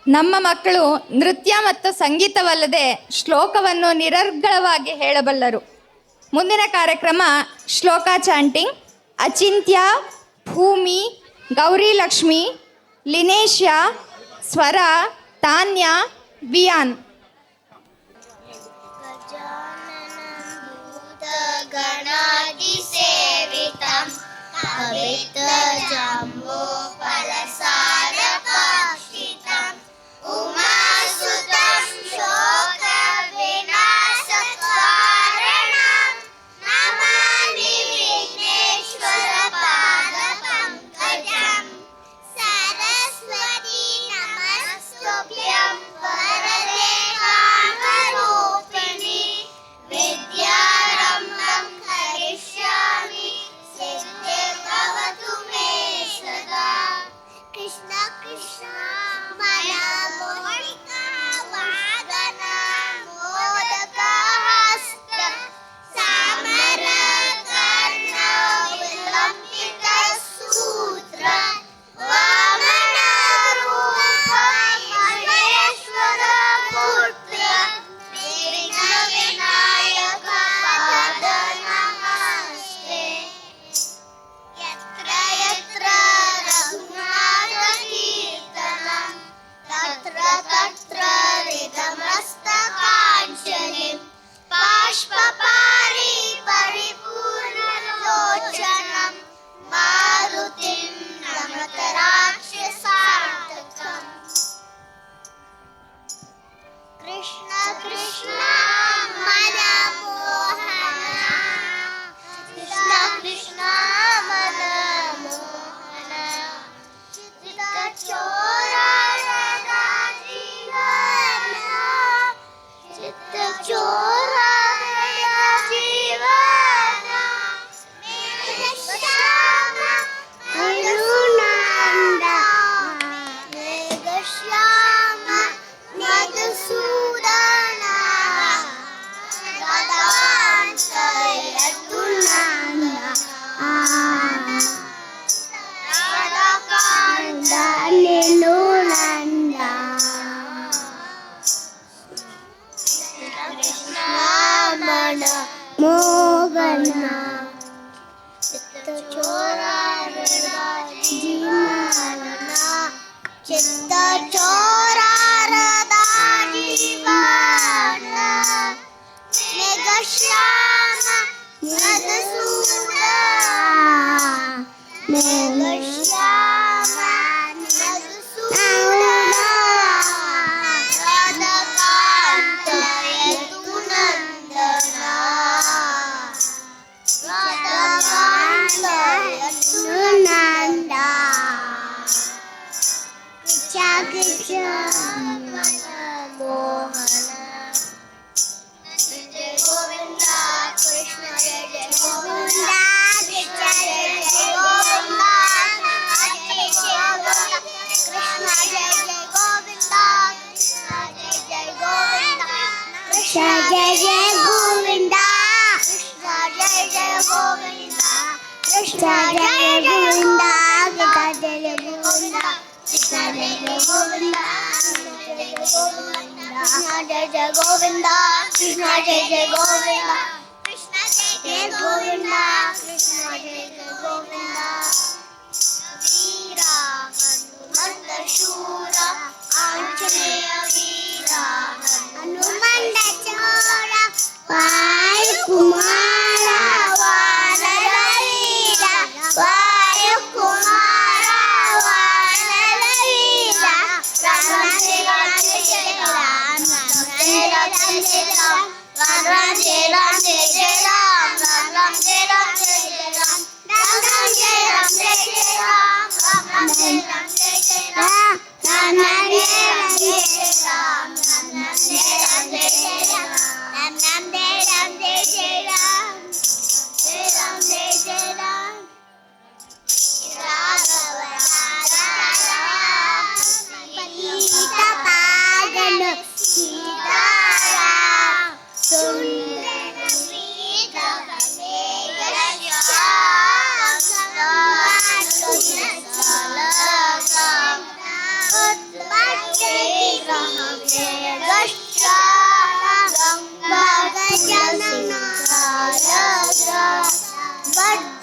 ನಮ್ಮ ಮಕ್ಕಳು ನೃತ್ಯ ಮತ್ತು ಸಂಗೀತವಲ್ಲದೆ ಶ್ಲೋಕವನ್ನು ನಿರರ್ಗಳವಾಗಿ ಹೇಳಬಲ್ಲರು. ಮುಂದಿನ ಕಾರ್ಯಕ್ರಮ ಶ್ಲೋಕ ಚಾಂಟಿಂಗ್. ಅಚಿಂತ್ಯ, ಭೂಮಿ, ಗೌರಿ ಲಕ್ಷ್ಮಿ, ಲಿನೇಶ್ಯ, ಸ್ವರ, ತಾನ್ಯ, ವಿಯಾನ್.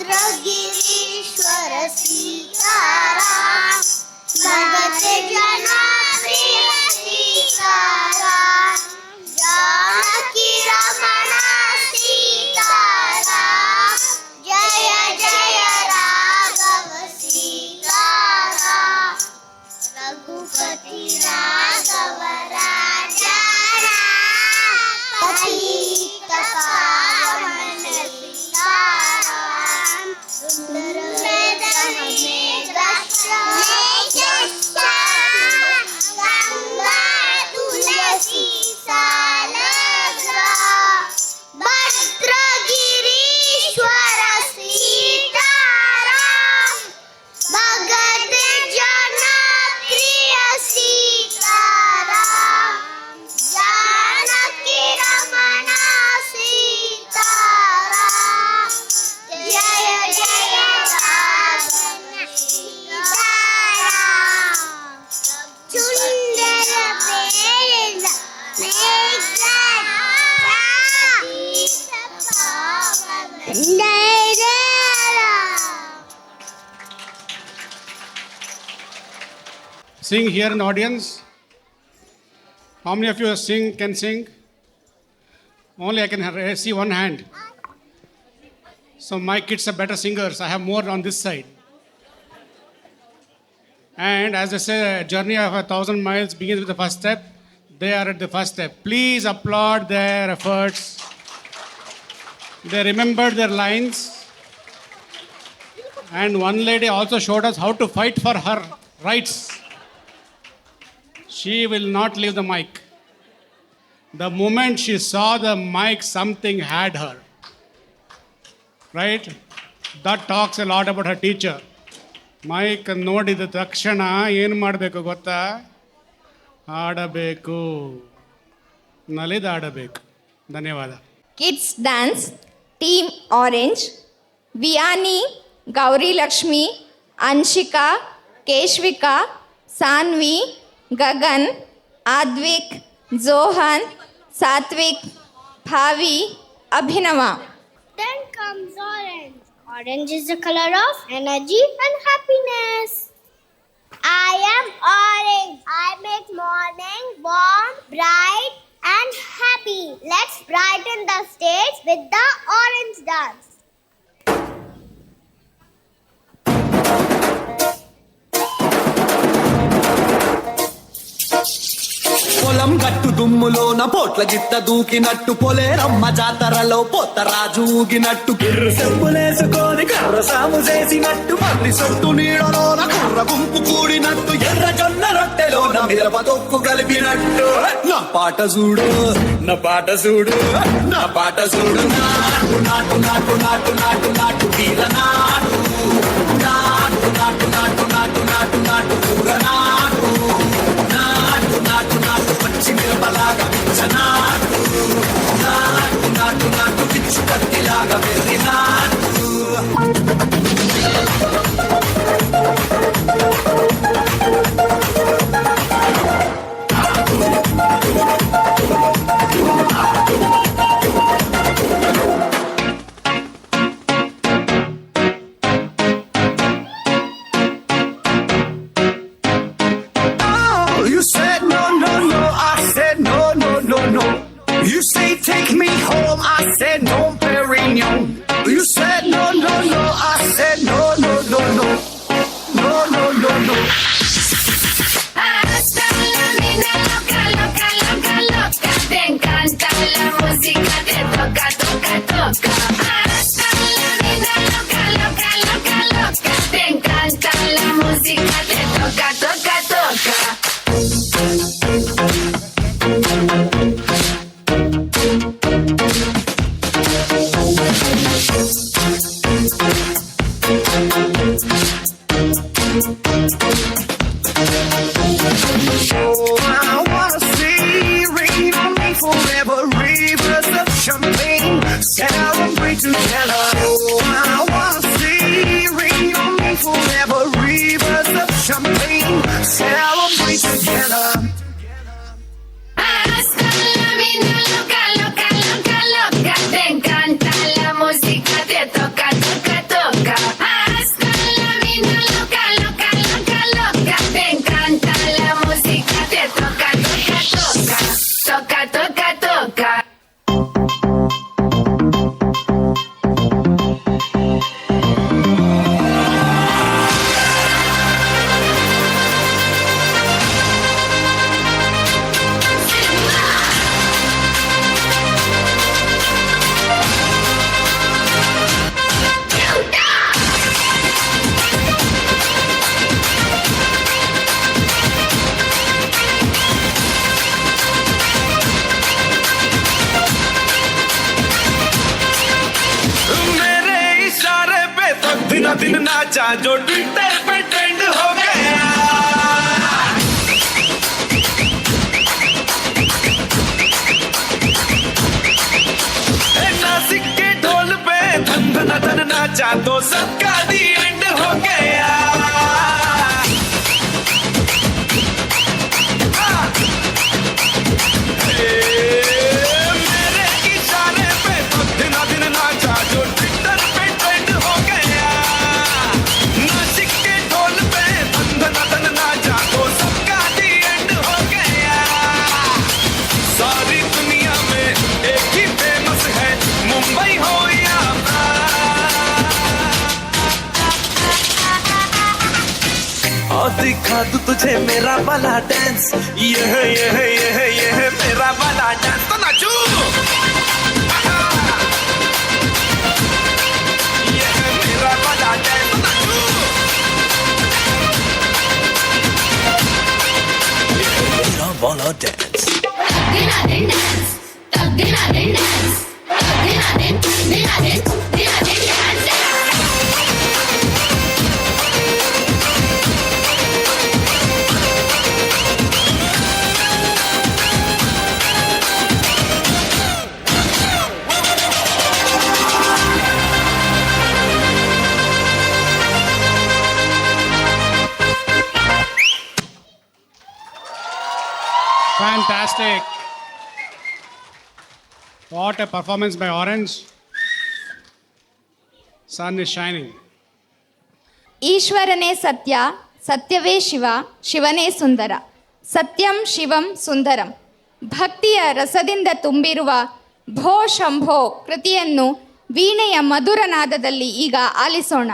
गिरीश्वर सीताराम भगत जना प्रिय सीताराम जानकी रमण सीताराम जय जय राघव सीताराम रघुपति राघव राजा राम पतित पावन सीताराम सुंदर वेद हमें दर्शन गंगा तुलसी सालग्रा भद्र गिरीश्वर सीताराम भगत जना प्रिय सीताराम जानकी रमण सीताराम जय जय राघव सीताराम सुंदर वेद Sing here in the audience. How many of you can sing? Only I can see one hand. So my kids are better singers. I have more on this side. And as I say, a journey of 1,000 miles begins with the first step. They are at the first step. Please applaud their efforts. They remembered their lines. And one lady also showed us how to fight for her rights. She will not leave the mic. The moment she saw the mic, something had her. Right? That talks a lot about her teacher. Mic ನೋಡಿದ ತಕ್ಷಣ ಏನು ಮಾಡಬೇಕು ಗೊತ್ತಾ? ಆಡಬೇಕು, ನಲಿದಾಡಬೇಕು. ಧನ್ಯವಾದ. Kids dance team orange Viyani, Gauri Lakshmi, Anshika, Keshvika, Saanvi, Gagan, Aadvik, Johan, Satvik, Bhavi, Abhinav. Then comes orange. Orange is the color of energy and happiness. I am orange. I make morning warm, bright and happy. Let's brighten the stage with the orange dance. పొలం గట్టు దుమ్ములోన పోట్ల గిత్త దూకినట్టు పొలేరమ్మ జాతరలో పోతరాజు ఊగినట్టు గిర్రు చెప్పులేసుకొని కర్ర సాము చేసినట్టు మల్లి సొట్టు నీడలోన కుర్ర గుంపు కూడినట్టు ఎర్ర జొన్న రొట్టెలోన మిరప తొక్కు కలిపినట్టు నా పాట చూడు, నా పాట చూడు, నా పాట చూడు. నాటు నాటు నాటు నాటు నాటు నాటు వీర నాటు నాటు నాటు నాటు నాటు నాటు నాటు కూర నాటు నాటు నాటు నాటు పచ్చి మిరపలాగా పిచ్చనాటు నాటు నాటు నాటు పిచ్చు కత్తిలాగా వెర్రి నాటు. You said no, no, no, I said no, no, no, no. You say take me home, I said no, Perignon. You said no, no, no, I said no, no, no, no. No, no, no, no. Hasta la mina loca, loca, loca, loca. Te encanta la música, te toca, toca, toca. Hasta la mina loca, loca, loca, loca. Te encanta la música, te toca, toca, toca. Oh, I wanna see rain on me forever, rivers of champagne, celebrate together. Oh, I wanna see rain on me forever, rivers of champagne, celebrate together. Hasta la mina loca, loca, loca, loca. Te encanta la música, te toca, toca, toca. नाचा जो Twitter पे trend हो गया। नासिक के ढोल पे धन धन धन नाचा तो सबका दी एंड हो गया। मेरे इशारे पे तो दिन दिन नाचा जो ट्विटर पे ट्रेंड हो गया। नासिक के ढोल पे धन धन धन नाचा तो सबका दी एंड हो गया। सारी दुनिया में एक ही फेमस है, मुंबई हो या और दिखा दूं तुझे मेरा वाला डांस। ये है मेरा वाला डांस। तो नाचू, ये है मेरा वाला डांस। तो नाचू, ये है मेरा वाला dance. Din-a-din dance, din-a-din dance, din-a-din dance. Fantastic. What a performance by Orange. Sun is shining. ಈಶ್ವರನೇ ಸತ್ಯ, ಸತ್ಯವೇ ಶಿವ, ಶಿವನೇ ಸುಂದರ. ಸತ್ಯಂ ಶಿವಂ ಸುಂದರಂ. ಭಕ್ತಿಯ ರಸದಿಂದ ತುಂಬಿರುವ ಭೋ ಶಂಭೋ ಕೃತಿಯನ್ನು ವೀಣೆಯ ಮಧುರ ನಾದದಲ್ಲಿ ಈಗ ಆಲಿಸೋಣ.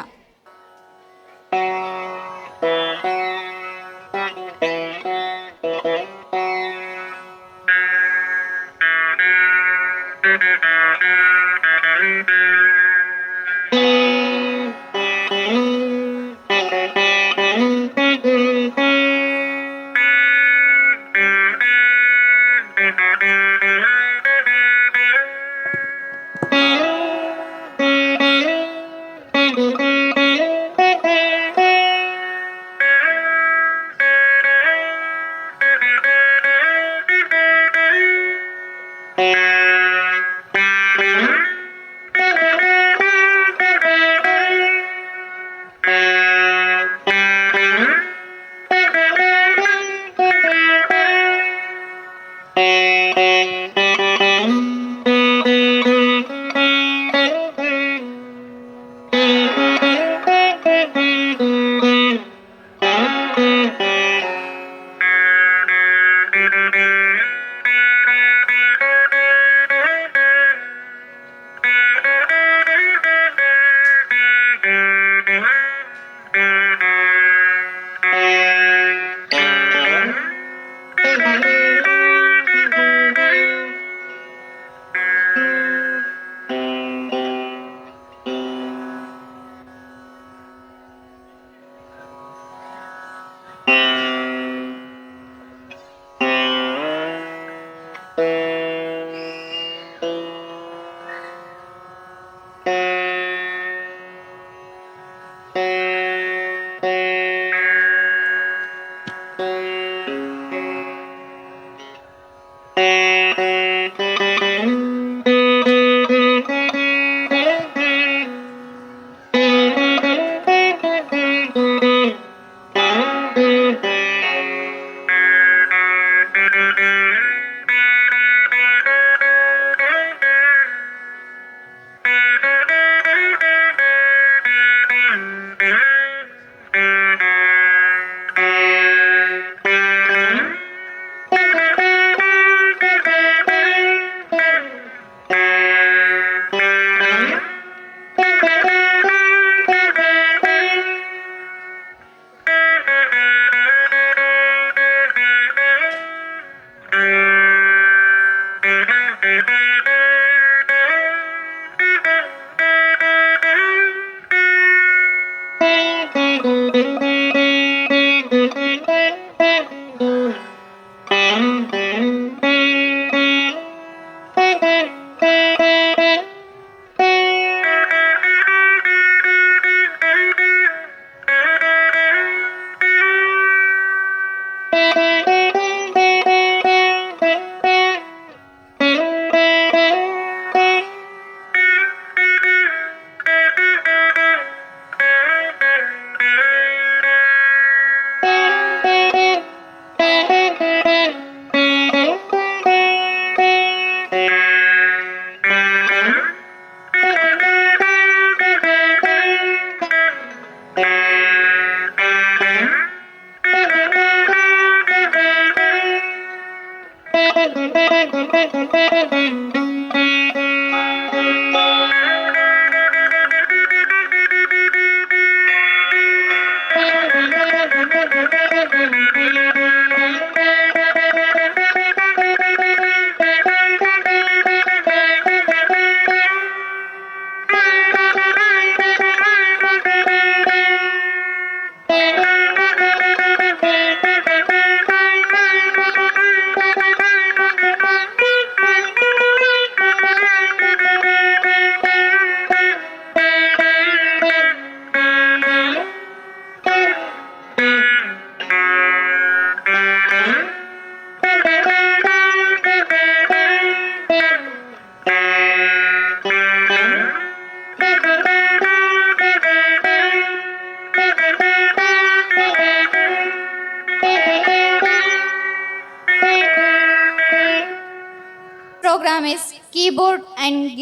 program is keyboard and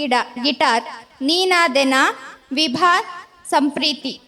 guitar. Neena Dena, Vibha Sampriti.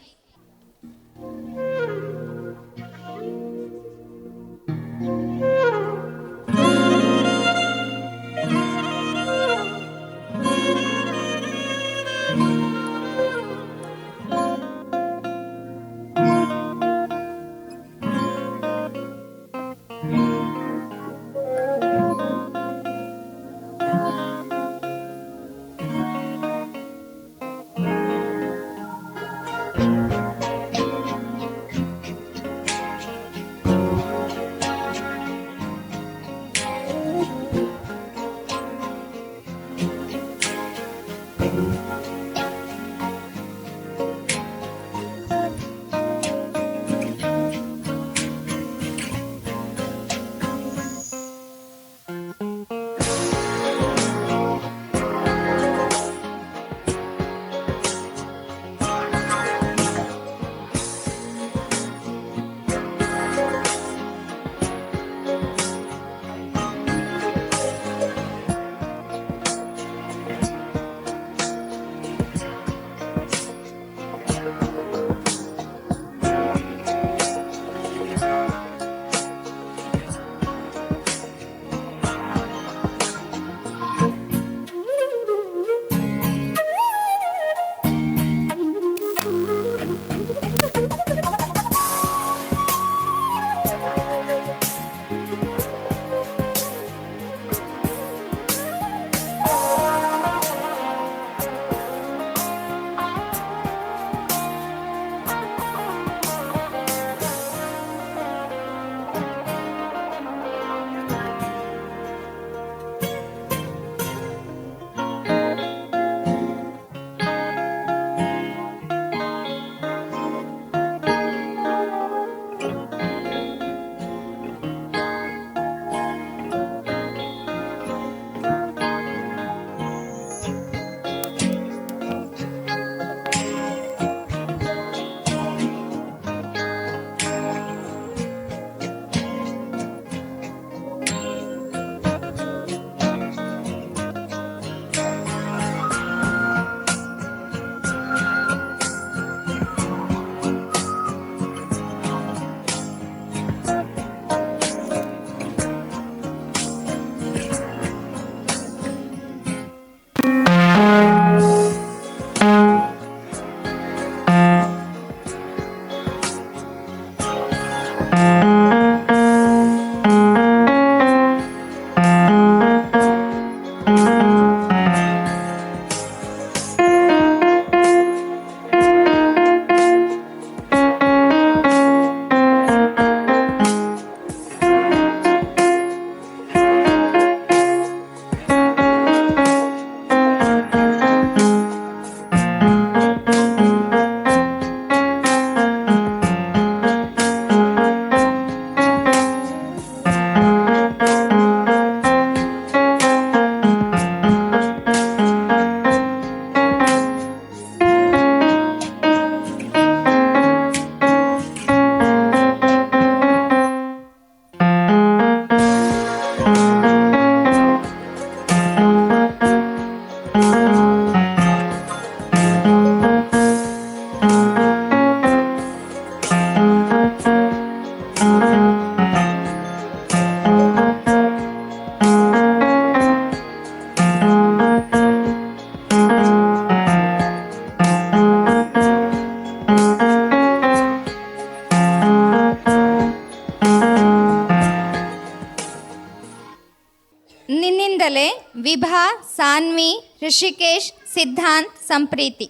ನಿನ್ನಿಂದಲೇ ವಿಭಾ, ಸಾನ್ವಿ, ಋಷಿಕೇಶ್, ಸಿದ್ಧಾಂತ್, ಸಂಪ್ರೀತಿ.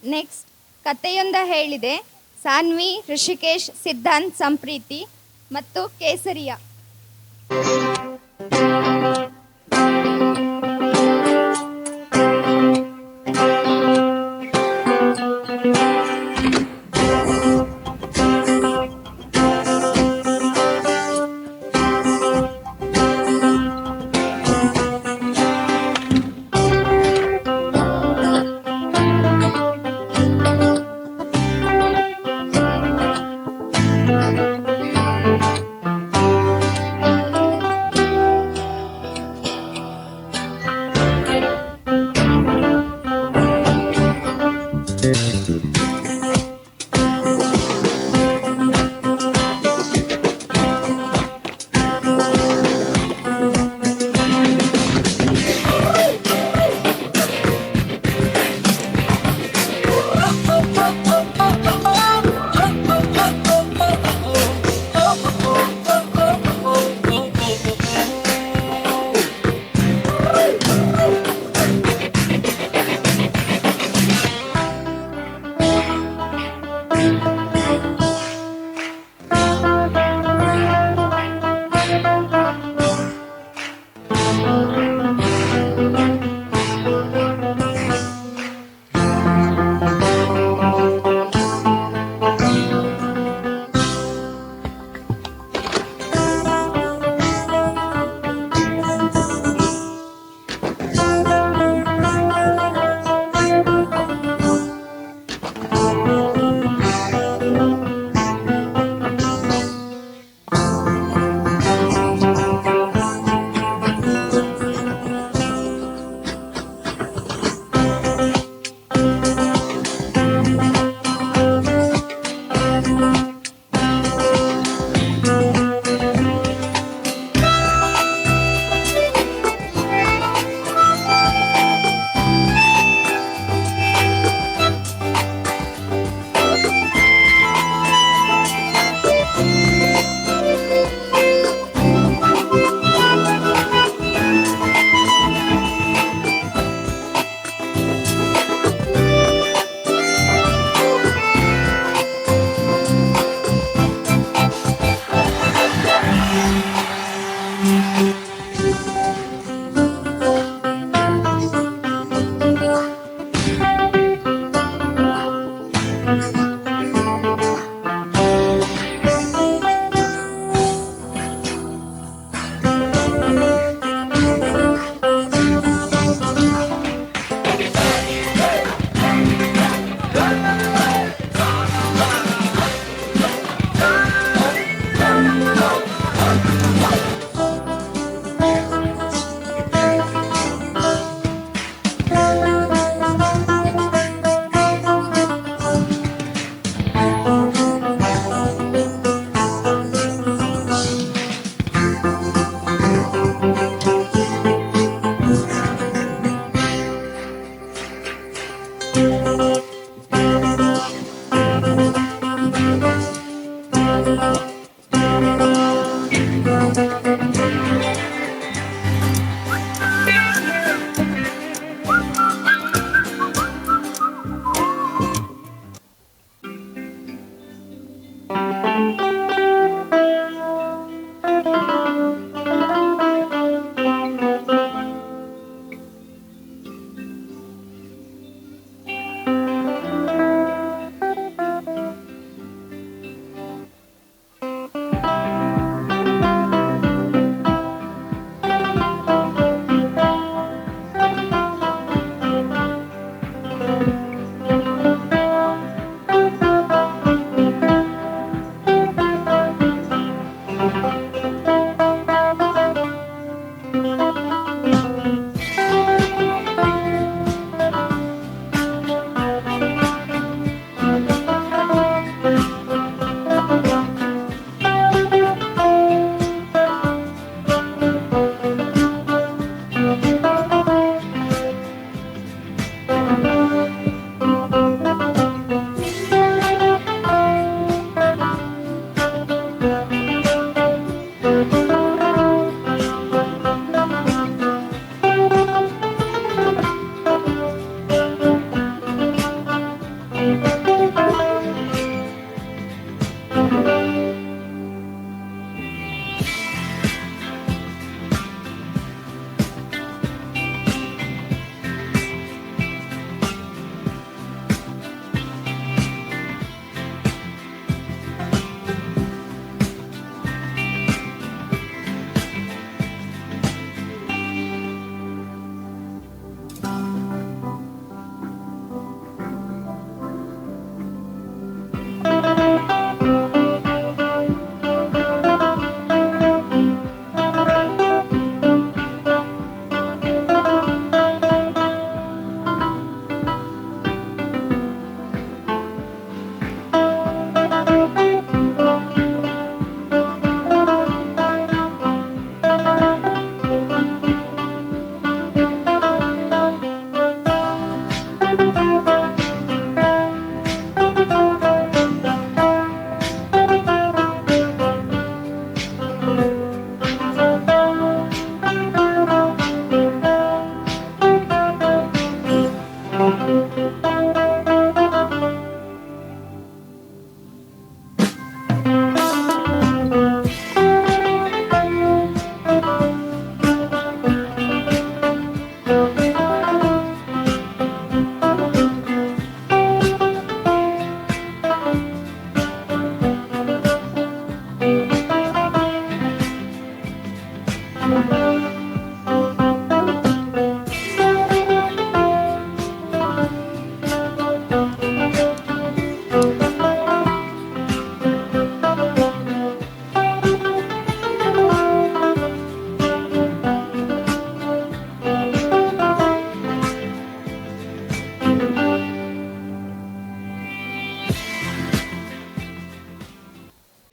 ನೆಕ್ಸ್ಟ್ ಕಥೆಯೊಂದ ಹೇಳಿದೆ. ಸಾನ್ವಿ, ಋಷಿಕೇಶ್, ಸಿದ್ಧಾಂತ್, ಸಂಪ್ರೀತಿ ಮತ್ತು ಕೇಸರಿಯ.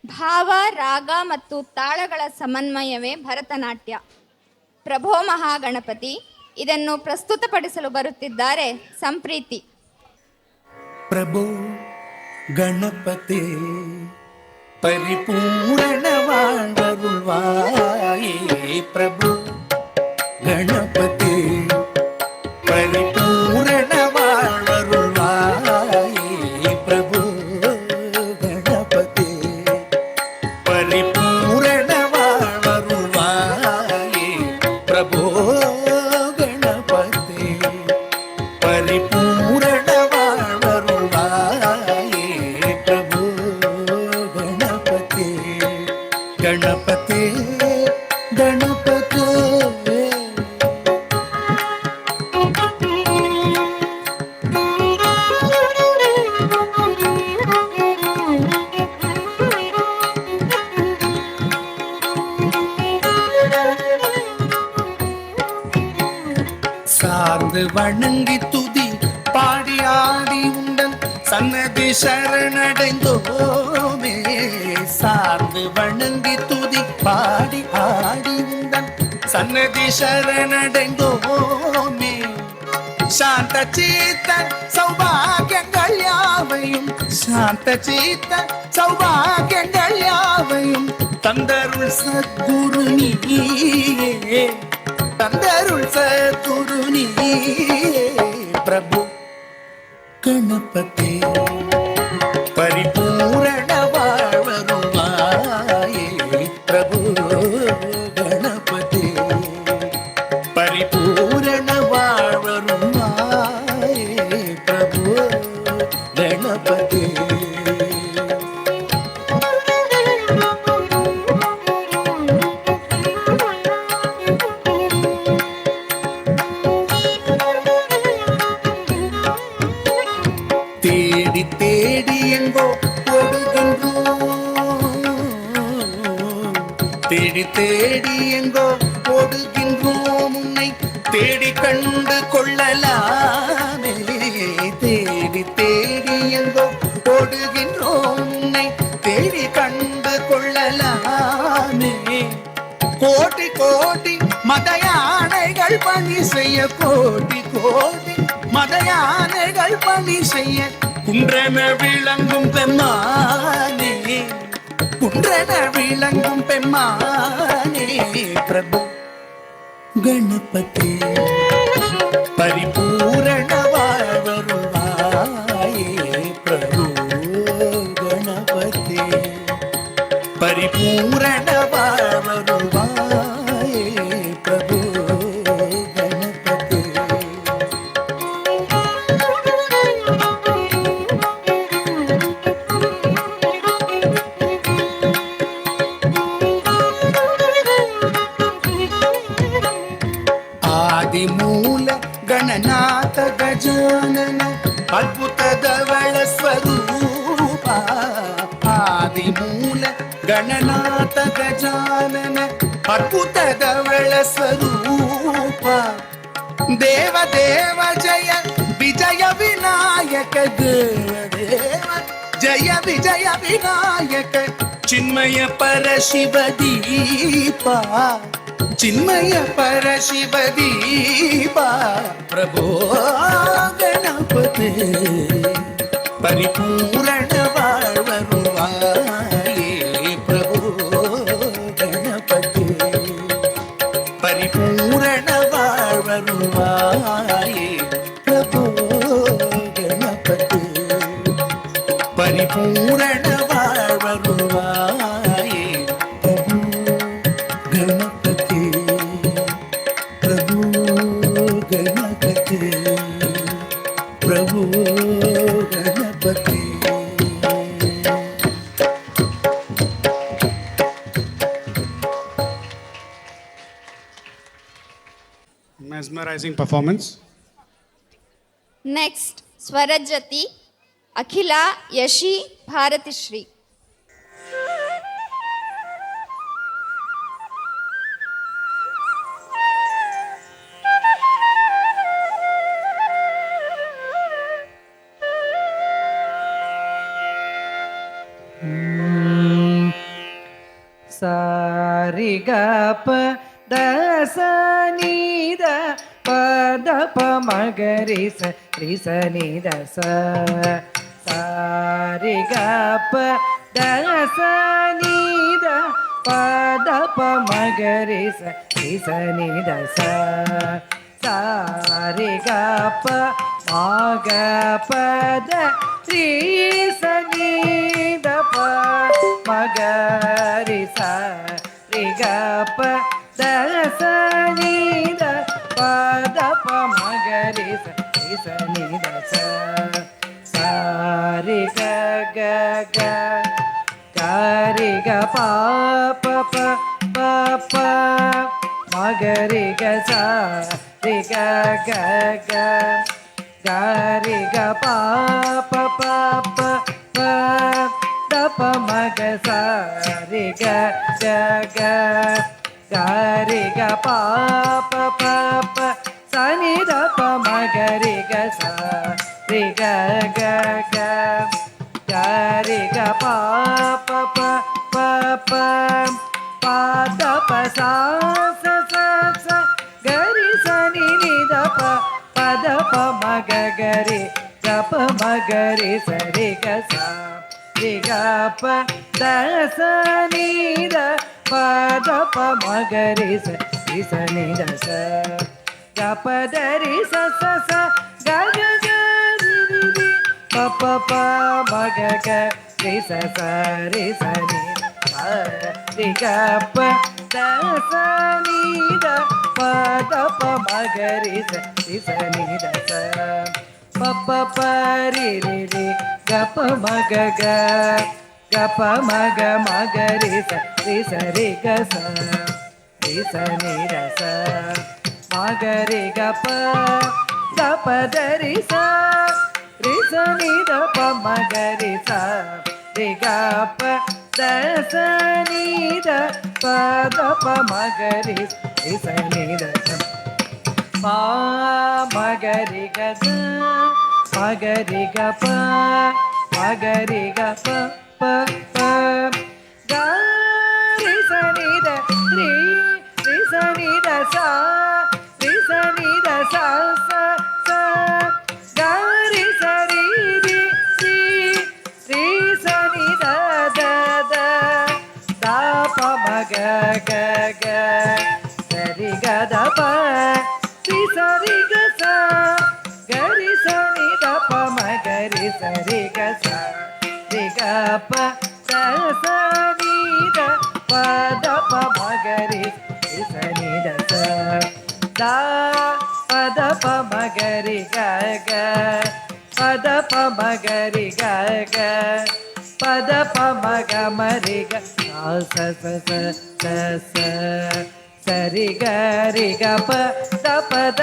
ಭಾವ, ರಾಗ ಮತ್ತು ತಾಳಗಳ ಸಮನ್ವಯವೇ ಭರತನಾಟ್ಯ. ಪ್ರಭೋ ಮಹಾಗಣಪತಿ ಇದನ್ನು ಪ್ರಸ್ತುತಪಡಿಸಲು ಬರುತ್ತಿದ್ದಾರೆ ಸಂಪ್ರೀತಿ. ಪ್ರಭೋ ಗಣಪತಿ ಪರಿಪೂರ್ಣವಾಳುವಾಯೇ, ಪ್ರಭು ಗಣಪತಿ ಪರಿಪೂರ್ಣವಾಳುವಾಯೇ, ಪ್ರಭು ಗಣಪತಿ ಪರಿಪೂರ್ಣವಾಳುವಾಯೇ, ಪ್ರಭು ಗಣಪತಿ ಪರಿಪೂರ್ಣವಾಳುವಾಯೇ, ಪ್ರಭು ಗಣಪತಿ ಗಣಪತಿ ಗಣಪತಿ. சார்ந்து வணங்கி துதி பாடி ஆடி உண்டன் சன்னதி சரணடைந்தோமே. சார்ந்து வணங்கி துதி பாடி ஆடி உண்டன் சன்னதி சரணடைந்தோமே. சாந்த சீத்த சௌபாகியங்கள் யாவையும், சாந்த சீத்த சௌபாகியங்கள் யாவையும் தந்தருள் சத்குரு நீயே, தந்தருள் சத்குரு நீயே, பிரபு ಗಣಪತಿ ಪರಿಪೂರ್ಣ ವಾಳುವಾಯೇ, ಪ್ರಭು ಗಣಪತಿ ಪರಿಪೂರ್ಣ ವಾಳುವಾಯೇ, ಪ್ರಭು ಗಣಪತಿ. தேடி தேடி எங்கோ ஓடுகின்றோம், தேடி தேடி எங்கோ ஓடுகின்றோம், உன்னை தேடி கண்டு கொள்ளலாமே. தேடி தேடி எங்கோ ஓடுகின்றோம், உன்னை தேடி கண்டு கொள்ளலாமே. கோடி கோடி மத யானைகள் பணி செய்ய, கோடி கோடி மத யானைகள் பணி செய்ய, குன்றென விளங்கும் பெம்மானே, குன்றென விளங்கும் பெம்மானே, பிரபு கணபதி பரிபூரண வாழ்வருள்வாயே, பிரபு கணபதி பரிபூரண வாழ்வருள்வாயே, பிரபு கணபதி. ಆದಿಮೂಲ ಗಣನಾಥ ಗಜಾನನ ಅದ್ಭುತದವಳ ಸ್ವರೂಪ, ಆದಿಮೂಲ ಗಣನಾಥ ಗಜಾನನ ಅದ್ಭುತದವಳ ಸ್ವರೂಪ. ದೇವ ದೇವ ಜಯ ವಿಜಯ ವಿನಾಯಕ, ದೇವ ದೇವ ಜಯ ವಿಜಯ ವಿನಾಯಕ, ಚಿನ್ಮಯ ಪರ ಶಿವ ದೀಪ, ಚಿನ್ಮಯ ಪರ ಶಿವ ದೀಪ, ಪ್ರಭೋ ಗಣಪತಿ ಪರಿಪೂರ್ಣ வாழ்வருள்வாயே, ಪ್ರಭು ಗಣಪತಿ ಪರಿಪೂರ್ಣ வாழ்வருள்வாயே, ಪ್ರಭು ಗಣಪತಿ ಪರಿಪೂರ್ಣ வாழ்வருள்வாயே, ಪ್ರಭು ಗಣಪತಿ ಪ್ರಭು ಗಣಪತಿ. amazing performance. ನೆಕ್ಸ್ಟ್ ಸ್ವರಜತಿ ಅಖಿಲ ಯಶಿ ಭಾರತಿಶ್ರೀ. ಸಾರಿಗಪ ದಸನಿದ ಪದಪ ಮಗರಿಸ ರಿಸನಿದ ಸ ಸಾರಿಗಪ ದಸನಿದ ಪದಪ ಮಗರಿಸ ರಿಸನಿದ ಸ ಸಾರಿಗಪ ಮಗ ಪದ ಶ್ರೀಸನಿದ ಪ ಮಗರಿ ಸ ರಿಗಪ ದಸನಿದ ಪದಪ ಮಗರಿ ಸನಿದ ಸ ಸಾರಿ ಗ ಗ ಗ ಗಾರಿ ಗ ಪಾಪ ಪ ಪ ಪ ಮಗರಿ ಗ ಸ ರಿ ಗ ಗ ಗ ಗಾರಿ ಗ ಪಾಪ ಪ ಪ ಪ ದಪ ಮಗ ಸ ರಿ ಗ ಗ ಗ ಗಾರಿ ಗ ಪಾಪ ಪ ಪ ಸನಿ ದಪ ಮಗರಿ ಗ ಸ ರಿ ಗ ಗ ಗ ಗಾರಿ ಗ ಪಾಪ ಪ ಪ ಪ ಪ ದಪ ಸಾ ಸ ಸ ಸ ಗರಿ ಸನಿ ನಿ ದಪ ಪದ ಪ ಮಗ ಗರಿ ಗ ಪ ಮಗರಿ ಸರಿ ಗ ಸ ರಿ ಗ ಪ ದಸ ನಿ ದ ಪದ ಪ ಮಗರಿ ರಿ ಸ ನಿ ದ ಸ ಗ ಪ ದ ರಿ ಸ ಸ ಸ ಗ ಗ ಗ ರಿ ರಿ ರಿ ಪ ಪ ಪ ಮಗ ಗ ರಿ ಸ ಸ ರಿ ಸ ನಿ ಪ ರಿ ಗ ಪ ದಸ ನಿ ದ ಪದ ಪ ಮಗರಿ ರಿ ಸ ನಿ ದ ಸ ಪ ಪ ಪ ರಿ ರಿ ರಿ ಗ ಪ ಮಗ ಗ ಗ ಪ ಮಗ ಮಗ ರಿ ಸ ರಿ ಗ ಸ ರಿ ಸ ನಿ ದ ಸ ಮಗ ರಿ ಗ ಪ ಗ ಪ ದ ರಿ ಸ ರಿ ಸ ನಿ ದ ಪ ಮಗ ರಿ ಸ ರಿ ಗ ಪ ದ ಸ ನಿ ದ ಪ ದ ಪ ಮಗ ರಿ ಸ ನಿ ದ ಸ ಪಾ ಮಗರಿ ಗ ಸ ಮಗರಿ ಗ ಪ ಮಗರಿ ಗ ಪ ಪ ಪ ಗ ರಿ ಸ ನಿ ದ ರಿ ರಿ ಸ ನಿ ದ ಸ ರಿ ಸ ನಿ ದ ಸ ಸ ಸ ಗ ರಿ ಸ ರಿ ರಿ ರಿ ರಿ ಸ ನಿ ದ ದ ದ ದ ಪ ಮಗ ಗ ಗ ಸರಿ ಗ ದ ಪ ರಿ ಸ ರಿ ಗ ಸ ಗ ರಿ ಸ ನಿ ದ ಪ ಮ ಗ ರಿ ಸ ರಿ ಗ ಸ ರಿ ಗ ಪ ದ ಸ ನಿ ದ ಪ ದ ಪ ಮ ಗ ರಿ ಸ ನಿ ದ ಸ ದ ಪ ದ ಪ ಮ ಗ ರಿ ಗ ಗ ಪ ದ ಪ ಮ ಗ ರಿ ಗ ಗ ಪ ದ ಪ ಮ ಗ ಮ ರಿ ಗ ಸ ಸ ಸ ಸ ಸ ಸರಿ ಗ ರಿ ಗ ಪ ದ ಪ ದ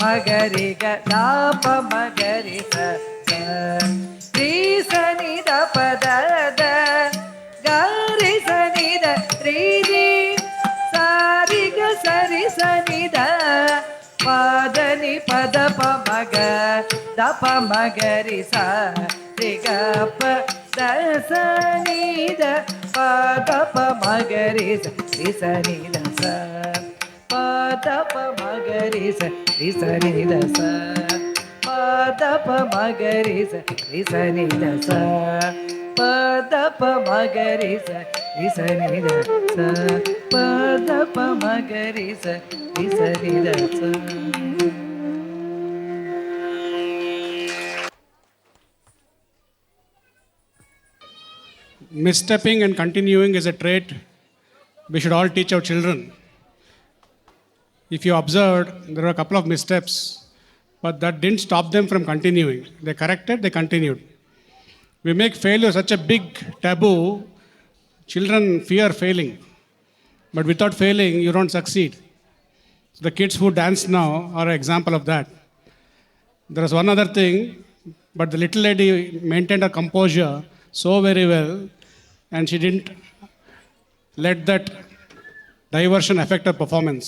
ಮ ಗ ರಿ ಗ ದ ಪ ಮ ಗ ರಿ ಸ ಸ ರಿ ಸ ನಿ ದ ಪ ದ ದ ಗ ರಿ ಸ ನಿ ದ ರಿ ರಿ ಸ ರಿ ಗ ಸ ರಿ ಸ ನಿ ದ ಪ ದ ನಿ ಪ ದ ಪ ಮ ಗ ದ ಪ ಮ ಗ ರಿ ಸ ರಿ ಗ ಪ ದ ಸ ನಿ ದ ಪ ದ ಪ ಮ ಗ ರಿ ಸ ನಿ ದ ಸ ಪ ದ ಪ ಮ ಗ ರಿ ಸ ನಿ ದ ಸ ಪ ದ ಪ ಮ ಗ ರಿ ಸ ನಿ ದ ಸ ಪ ದ ಪ ಮ ಗ ರಿ ಸ ನಿ ದ ಸ ಪ ದ ಪ ಮ ಗ ರಿ ಸ ನಿ ದ ಸ. Misstepping and continuing is a trait we should all teach our children. If you observed, there were a couple of missteps, but that didn't stop them from continuing. They corrected, they continued. We make failure such a big taboo. Children fear failing, but without failing, you don't succeed. The kids who dance now are an example of that. There was one other thing, but the little lady maintained her composure so very well, and she didn't let that diversion affect her performance.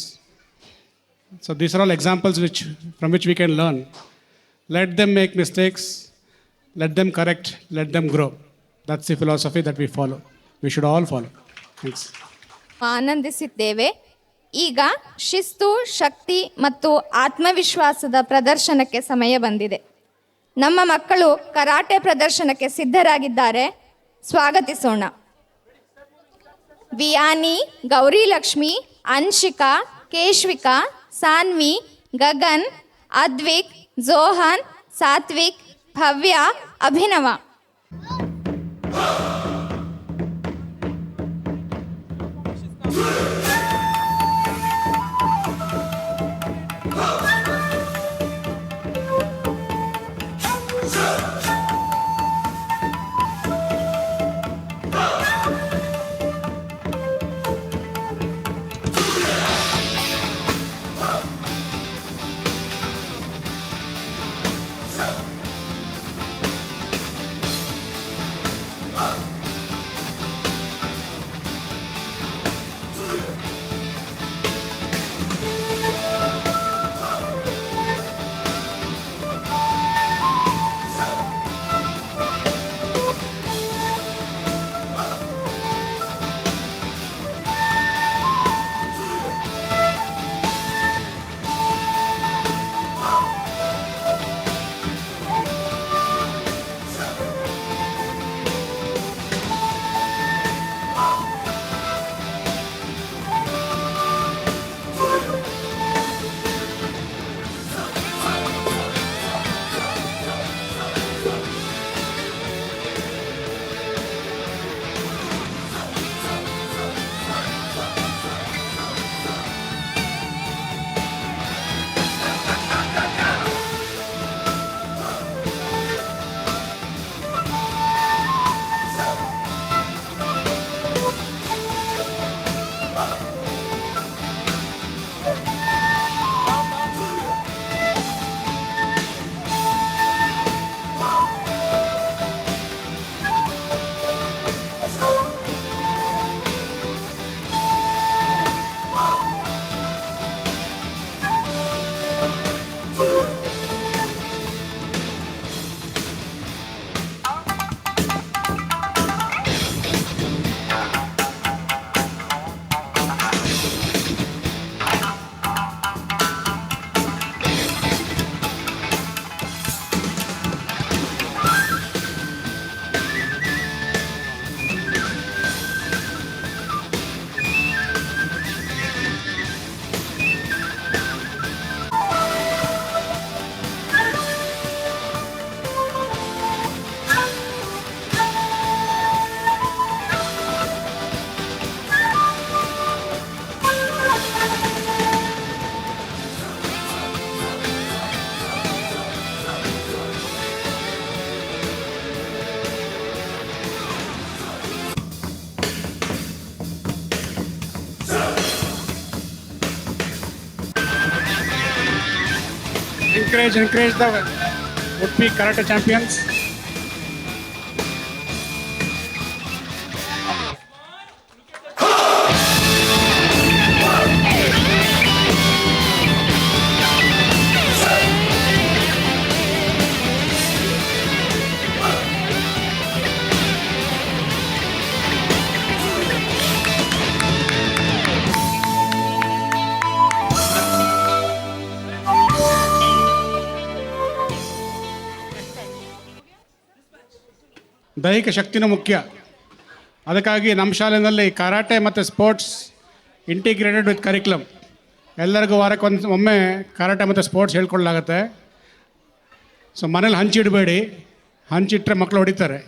So these are all examples from which we can learn. Let them make mistakes, let them correct, let them grow. That's the philosophy that we follow. We should all follow. Thanks. ಆನಂದಿಸಿದ್ದೇವೆ. ಈಗ ಶಿಸ್ತು, ಶಕ್ತಿ ಮತ್ತು ಆತ್ಮವಿಶ್ವಾಸದ ಪ್ರದರ್ಶನಕ್ಕೆ ಸಮಯ ಬಂದಿದೆ. ನಮ್ಮ ಮಕ್ಕಳು karate ಪ್ರದರ್ಶನಕ್ಕೆ ಸಿದ್ಧರಾಗಿದ್ದಾರೆ. ಸ್ವಾಗತಿಸೋಣ. ವಿಯಾನಿ, ಗೌರಿ ಲಕ್ಷ್ಮಿ, ಅನ್ಶಿಕಾ, ಕೇಶ್ವಿಕಾ, ಸಾನ್ವಿ, ಗಗನ್, ಅದ್ವಿಕ್, ಝೋಹನ್, ಸಾತ್ವಿಕ್, ಭವ್ಯ, Abhinava. Encourage the would-be karate champions. ದೈಹಿಕ ಶಕ್ತಿನೂ ಮುಖ್ಯ. ಅದಕ್ಕಾಗಿ ನಮ್ಮ ಶಾಲೆಯಲ್ಲಿ ಕರಾಟೆ ಮತ್ತು ಸ್ಪೋರ್ಟ್ಸ್ ಇಂಟಿಗ್ರೇಟೆಡ್ ವಿತ್ ಕರಿಕ್ಯುಲಮ್. ಎಲ್ಲರಿಗೂ ವಾರಕ್ಕೆ ಒಮ್ಮೆ ಕರಾಟೆ ಮತ್ತು ಸ್ಪೋರ್ಟ್ಸ್ ಹೇಳ್ಕೊಳ್ಳಲಾಗತ್ತೆ. ಸೊ ಮನೇಲಿ ಹಂಚಿಡಬೇಡಿ, ಹಂಚಿಟ್ರೆ ಮಕ್ಕಳು ಹೊಡಿತಾರೆ.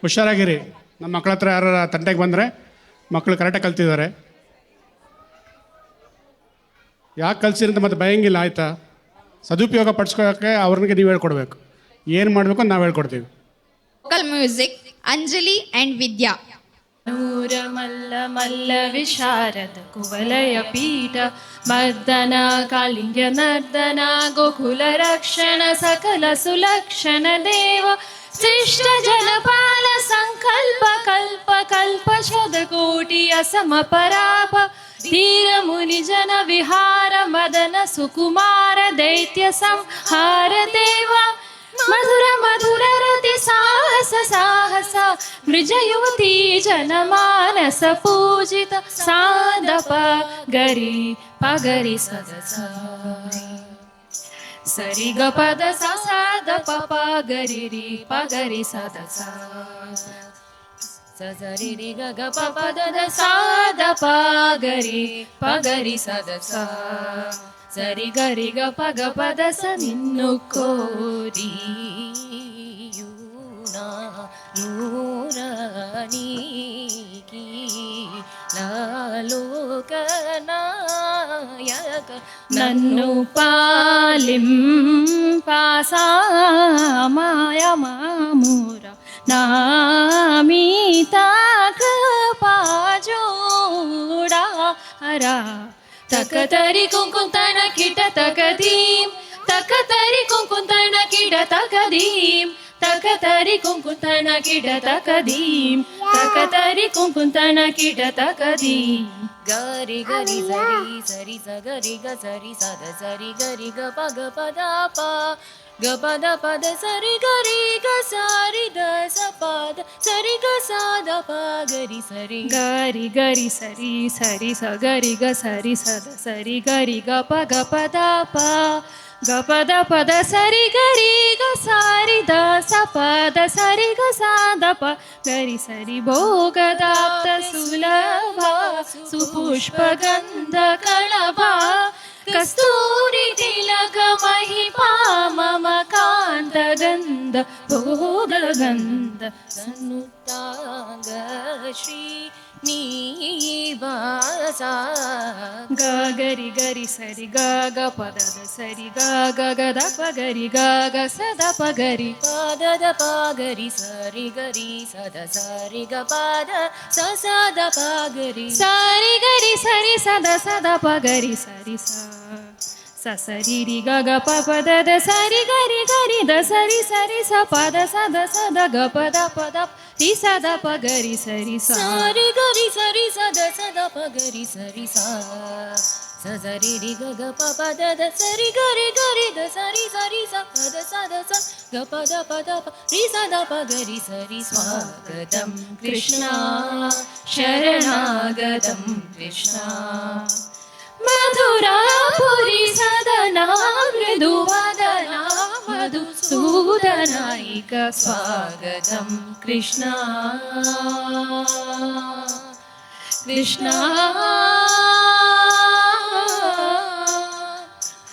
ಹುಷಾರಾಗಿರಿ. ನಮ್ಮ ಮಕ್ಕಳ ಹತ್ರ ಯಾರು ತಂಟೆಗೆ ಬಂದರೆ ಮಕ್ಕಳು ಕರಾಟೆ ಕಲ್ತಿದ್ದಾರೆ. ಯಾಕೆ ಕಲಿಸಿರಂತ ಮತ್ತೆ ಭಯಂಗಿಲ್ಲ, ಆಯಿತಾ? ಸದುಪಯೋಗ ಪಡಿಸ್ಕೊಳ್ಳೋಕ್ಕೆ ಅವ್ರಿಗೆ ನೀವು ಹೇಳ್ಕೊಡ್ಬೇಕು. ಏನು ಮಾಡಬೇಕು ನಾವು ಹೇಳ್ಕೊಡ್ತೀವಿ. Vocal music, Anjali and Vidya. ನೂರಮಲ್ಲ ಮಲ್ಲ ವಿಶಾರದ ಕುವಲಯ ಪೀಠ ಮರ್ದನ ಕಾಳಿಂಗ ನರ್ದನ ಗೋಕುಲ ರಕ್ಷಣ ಸಕಲ ಸುಲಕ್ಷಣ ದೇವ ಶಿಷ್ಟ ಜನಪಾಲ ಸಂಕಲ್ಪ ಕಲ್ಪ ಕಲ್ಪ ಶತಕೋಟಿ ಅಸಮ ಪರಾಪ ಧೀರ ಮುನಿ ಜನ ವಿಹಾರ ಮದನ ಸುಕುಮಾರ ದೈತ್ಯ ಸಂಹಾರ ದೇವ ಮಧುರ ಮಧುರ ರತಿ ಸಾಹಸ ಸಾಹಸ ಮೃಜ ಯುವತಿ ಜನಮಾನಸ ಪೂಜಿತ ಸಾದಪ ಗರಿ ಪಗರಿ ಸದಸ ಸರಿ ಗ ಪದ ಸಾದ ಪ ಗರಿ ರಿ ಪಗರಿ ಸದಸ ಸರಿ ರಿ ಗ ಪದ ಸಾದ ಪ ಗರಿ ಪಗರಿ ಸದಸ ಸರಿ ಗರಿ ಗ ಪದ ಸ ನಿನ್ನು ಕೋರಿಯೂನ ನೂರನೀಕಿ ಲೋಕನಾಯಕ ನನ್ನು ಪಾಲಿಂ ಪಾಸಾಮಾಯ ಮಾಮೂರ ನಾಮೀತಾ ಕೃಪಾಜೋಡ ಹರ ತಕತರಿ ಕುಂಕುಂತನ ಕಿಟ ತಕದೀಂ ತಕತರಿ ಕುಂಕುಂತನ ಕಿಟ ತಕದೀಂ ತಕತರಿ ಕುಂಕುಂತನ ಕಿಟ ತಕದೀಂ ತಕತರಿ ಕುಂಕುಂತನ ಕಿಟ ತಕದೀಂ ಗರಿ ಗರಿ ಸರಿ ಸರಿ ಸ ಗರಿ ಗ ಸರಿ ಸದ ಸರಿ ಗರಿ ಗ ಪಗ ಪದ ಪ ಗ ಪದ ಪದ ಸರಿ ಗರಿ ಗ ಸಾರಿ ದ ಸ ಪದ ಸರಿ ಗ ಸಾದ ಪ ಗರಿ ಸರಿ ಗರಿ ಗರಿ ಸರಿ ಸರಿ ಸ ಗರಿ ಗ ಸರಿ ಸದ ಸರಿ ಗರಿ ಗ ಪಗ ಪದ ಪ ಗ ಪದ ಪದ ಸರಿ ಗರಿ ಗ ಸಾರಿ ದ ಸ ಪದ ಸರಿ ಗ ಸಾದ ಪ ಗರಿ ಸರಿ ಭೋಗದಾಪ್ತ ಸುಲಭ ಸುಪುಷ್ಪ ಗಂಧ ಕಳಭ ಕಸ್ತೂರಿ ತಿಲಕ ಮಹಿಪಾ ಮಮ ಕಾಂತ ಗಂಧ ಭೋಗ ಗಂಧ ಸನ್ನುತ್ತಾಂಗ ಶ್ರೀ ನೀವಾಸ ಗ ಗರಿ ಗರಿ ಸರಿ ಗ ಗ ಪದದ ಸರಿ ಗ ಗ ಗದ ಪ ಗರಿ ಗ ಗ ಸದ ಪ ಗರಿ ಪದದ ಪ ಗರಿ ಸರಿ ಗರಿ ಸದ ಸರಿ ಗ ಪದ ಸ ಸದ ಪ ಗರಿ ಸರಿ ಗರಿ ಸರಿ ಸದ ಸದ ಪ ಗರಿ ಸರಿ ಸ ಸರಿ ರಿ ಗ ಗ ಪ ಪದ ದ ಸರಿ ಗರಿ ಗರಿ ದ ಸರಿ ಸರಿ ಸ ಪದ ಸದ ಸದ ಗ ಪದ ಪದ ರಿ ಸದ ಪ ಗರಿ ಸರಿ ಸರಿ ಗರಿ ಸರಿ ಸದ ಸದ ಪ ಗರಿ ಸರಿ ಸ ಸರಿ ರಿ ಗ ಗ ಪ ಪದ ದ ಸರಿ ಗರಿ ಗರಿ ದ ಸರಿ ಸರಿ ಸ ಪದ ಸದ ಸ ಗ ಪದ ಪದ ಪ ರಿ ಸದ ಪ ಗರಿ ಸರಿ ಸ್ವಾಗತಂ ಕೃಷ್ಣ ಶರಣಾಗತಂ ಕೃಷ್ಣ ಮಧುರಾಪುರಿ ಸದನ ಮೃದುವದನ ಮಧುಸೂದನಾಯಿಕ ಸ್ವಾಗತಂ ಕೃಷ್ಣ ಕೃಷ್ಣ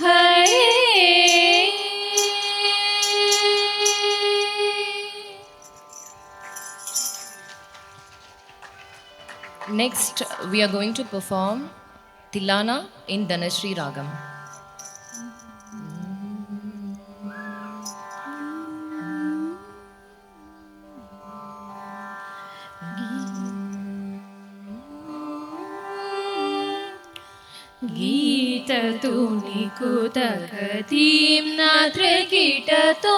ಹರೇ Next, we are going to perform Tilana in Dhanasri Ragam. गीततु निकुतकतीं नात्र कीटतो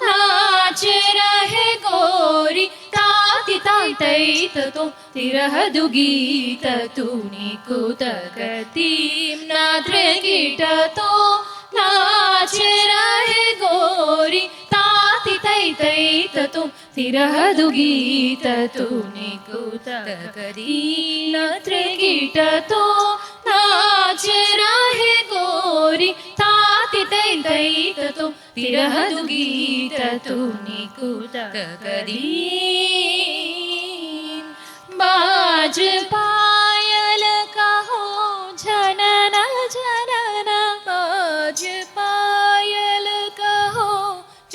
नाच रहे गोरी ताति तातैततो तिरहदु गीततु निकुतकतीं नात्र कीटतो नाच रहे गोरी ताति तैतैततो तिरहदु गीततु निकुतकतीं नात्र कीटतो नाच रहे गोरी ताति तैतैततो तिरहदु गीततु निकुतकतीं बाज पायल कहो जनन जनन बाज पायल कहो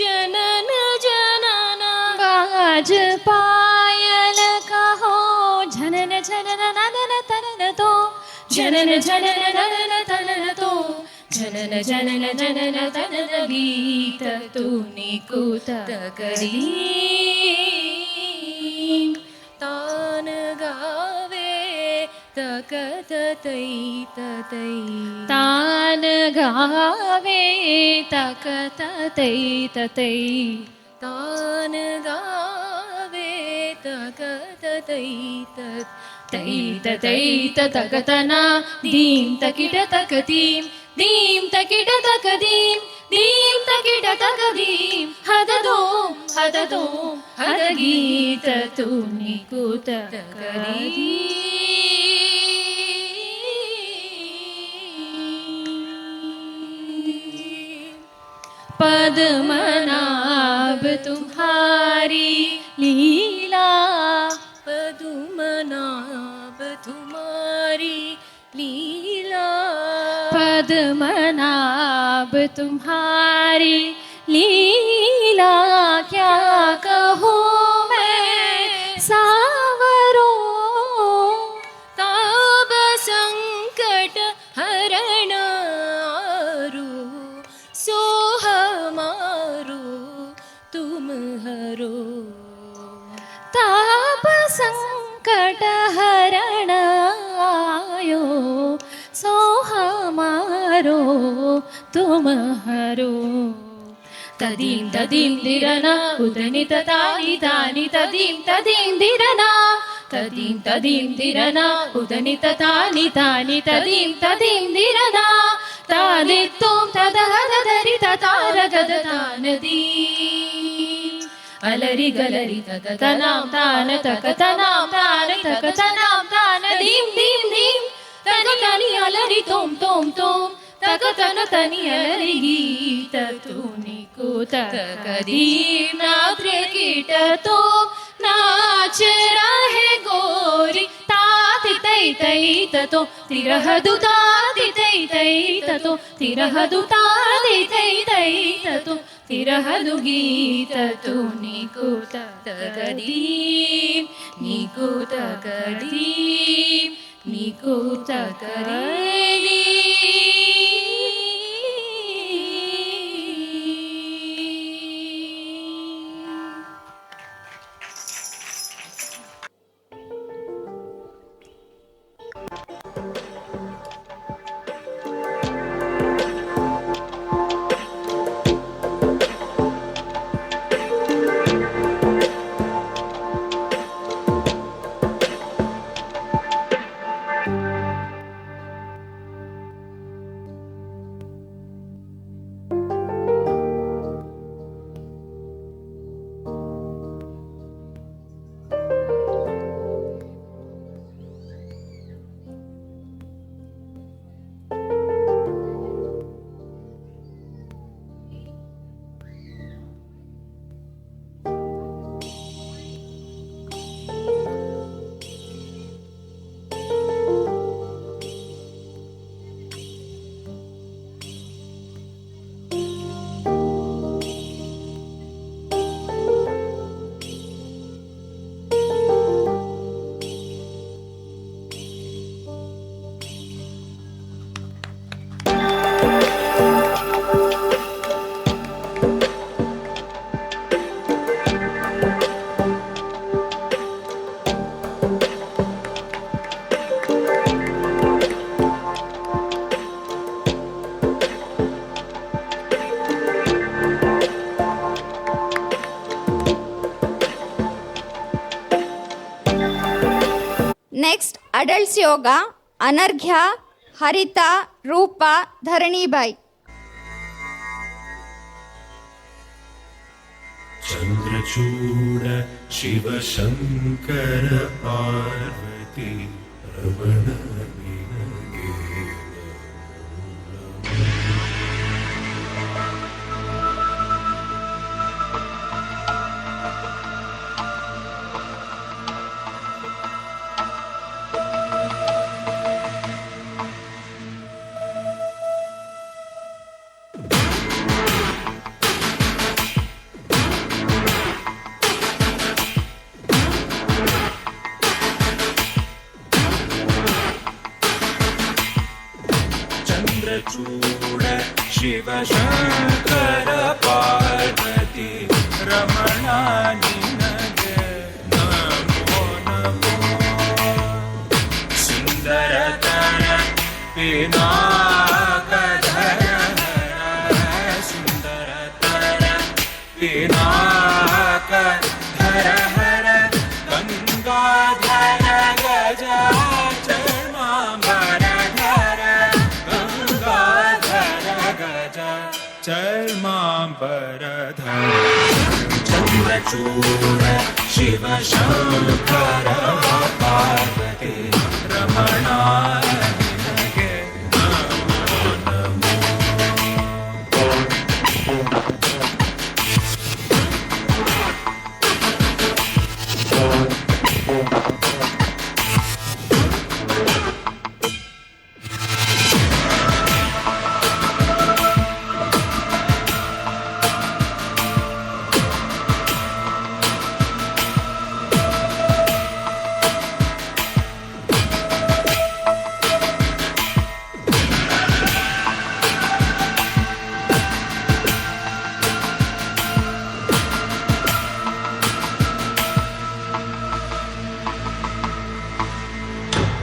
जनन जनन बाज पायल कहो जनन जनन ननन तनन तो जनन जनन ननन तनन तो जनन जनन जनन तनन गीततु निकुतकतीं तान ತಕ ತೈ ತೈ ತಾನ ಗಾವೆ ತಕ ತೈ ತೈ ತಾನ ಗಾವೆ ತಕ ತೈ ತೈ ತೈ ತಕತನ ದೀಂ ತಕಿಟ ತಕದೀಂ ದೀಂ ತಕಿಟ ತಕದೀಂ ದೀಂ ತಕಿಟ ತಕದೀಂ ಹದದೋಂ ಹದದೋಂ ಹದಗೀತ ತು ನಿಕುತ पद्मनाभ तुम्हारी लीला पद्मनाभ तुम्हारी लीला पद्मनाभ तुम्हारी लीला क्या कहूँ मैं सावरो ताप संकट हरण सो हमारो तुम हरो ताप संकट हरण आयो सो हमारो तुम हरो तदीं तदीं दिरना उदनित तानि तानि तदीं तदीं दिरना तदीं तदीं दिरना उदनित तानि तानि तदीं तदीं दिरना तादित्तों तदहदरि ततारगद तानदी अलरि गलरि ततनां तान तकतनां तान तकतनां तान दीं दीं दीं तनि तनि अलरि तों तों तों तकतन तनि अलरि गीत तु निकुत तकदीं नाद्रे कीट तो नाच रहे गोरी ताति तै तै ततो तिरहदु ताति तै तै ततो तिरहदु ताति तै तै ततो तिरहदु गीत तु निकुत तकदीं निकुत कदीं निकुत कदीं ನೆಕ್ಸ್ಟ್ ಅಡಲ್ಟ್ಸ್ ಯೋಗ ಅನರ್ಘ್ಯ ಹರಿತಾ ರೂಪಾ ಧರಣಿಬಾಯಿ. ಚಂದ್ರಚೂಡ ಶಿವಶಂಕರ ಪಾರ್ವತಿ ರಮಣ ನಿನಗೆ ಚೂಡ ಶಿವಶಂಕರ ಪಾರ್ವತಿ ರಮಣ ನಿನಗೆ ನಮೋ ನಮೋ ಸುಂದರ पिनाकधर हर सुन्दरतर पिनाकधर हर गङ्गाधर गज चर्माम्बरधर गङ्गाधर गज चर्माम्बरधर चन्द्रचूड शिव शङ्कर पार्वती रमणा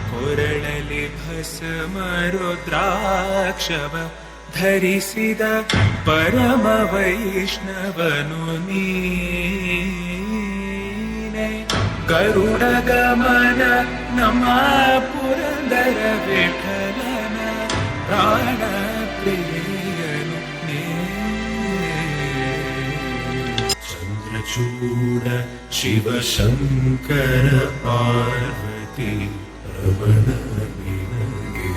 ಕೊರಳಲಿ ಭಸ್ಮ ರುದ್ರಾಕ್ಷವ ಧರಿಸಿದ ಪರಮ ವೈಷ್ಣವನು ನೀನೆ ಗರುಡ ಗಮನ ನಮ ಪುರಂದರ ವಿಠಲನ ಪ್ರಾಣ ಪ್ರಿಯನು ನೇ ಚಂದ್ರಚೂಡ ಶಿವ ಶಂಕರ ಪಾರ್ವತಿ ರಮಣ ನಿನಗೆ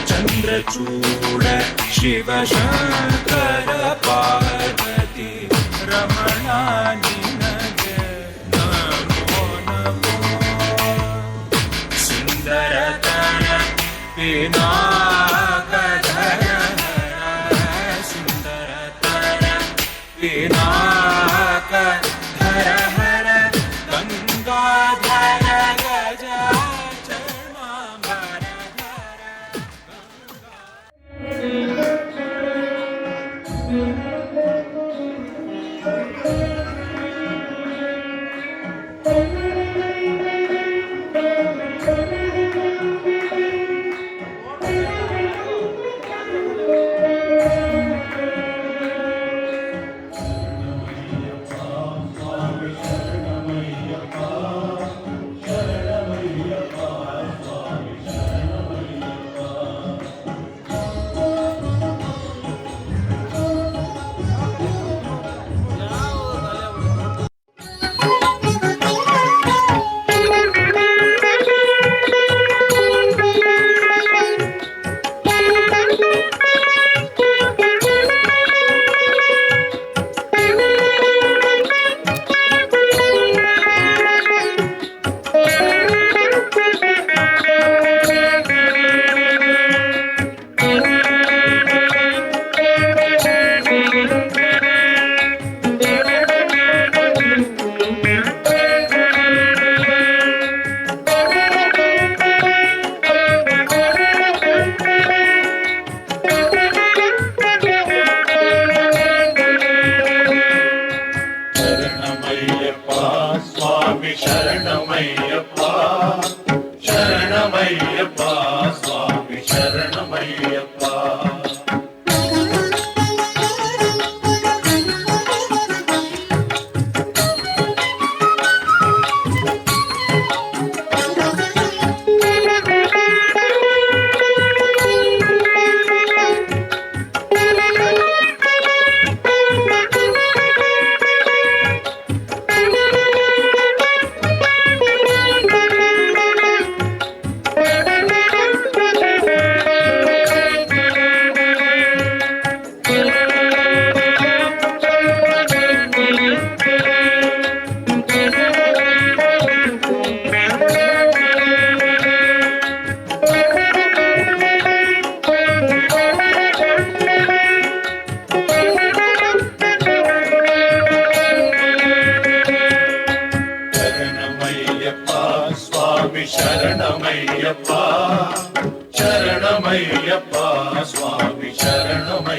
ಚಂದ್ರಚೂಡ ಶಿವ ಶಂಕರ ಪಾರ್ವತಿ ರಮಣ ನಿನಗೆ ನಮೋ ನಮೋ ಸುಂದರತರ ಪಿನಾಕಧರ ಸುಂದರತರ ಪಿನಾಕಧರ ಹರ ಗಂಗಾಧರ ಗಜ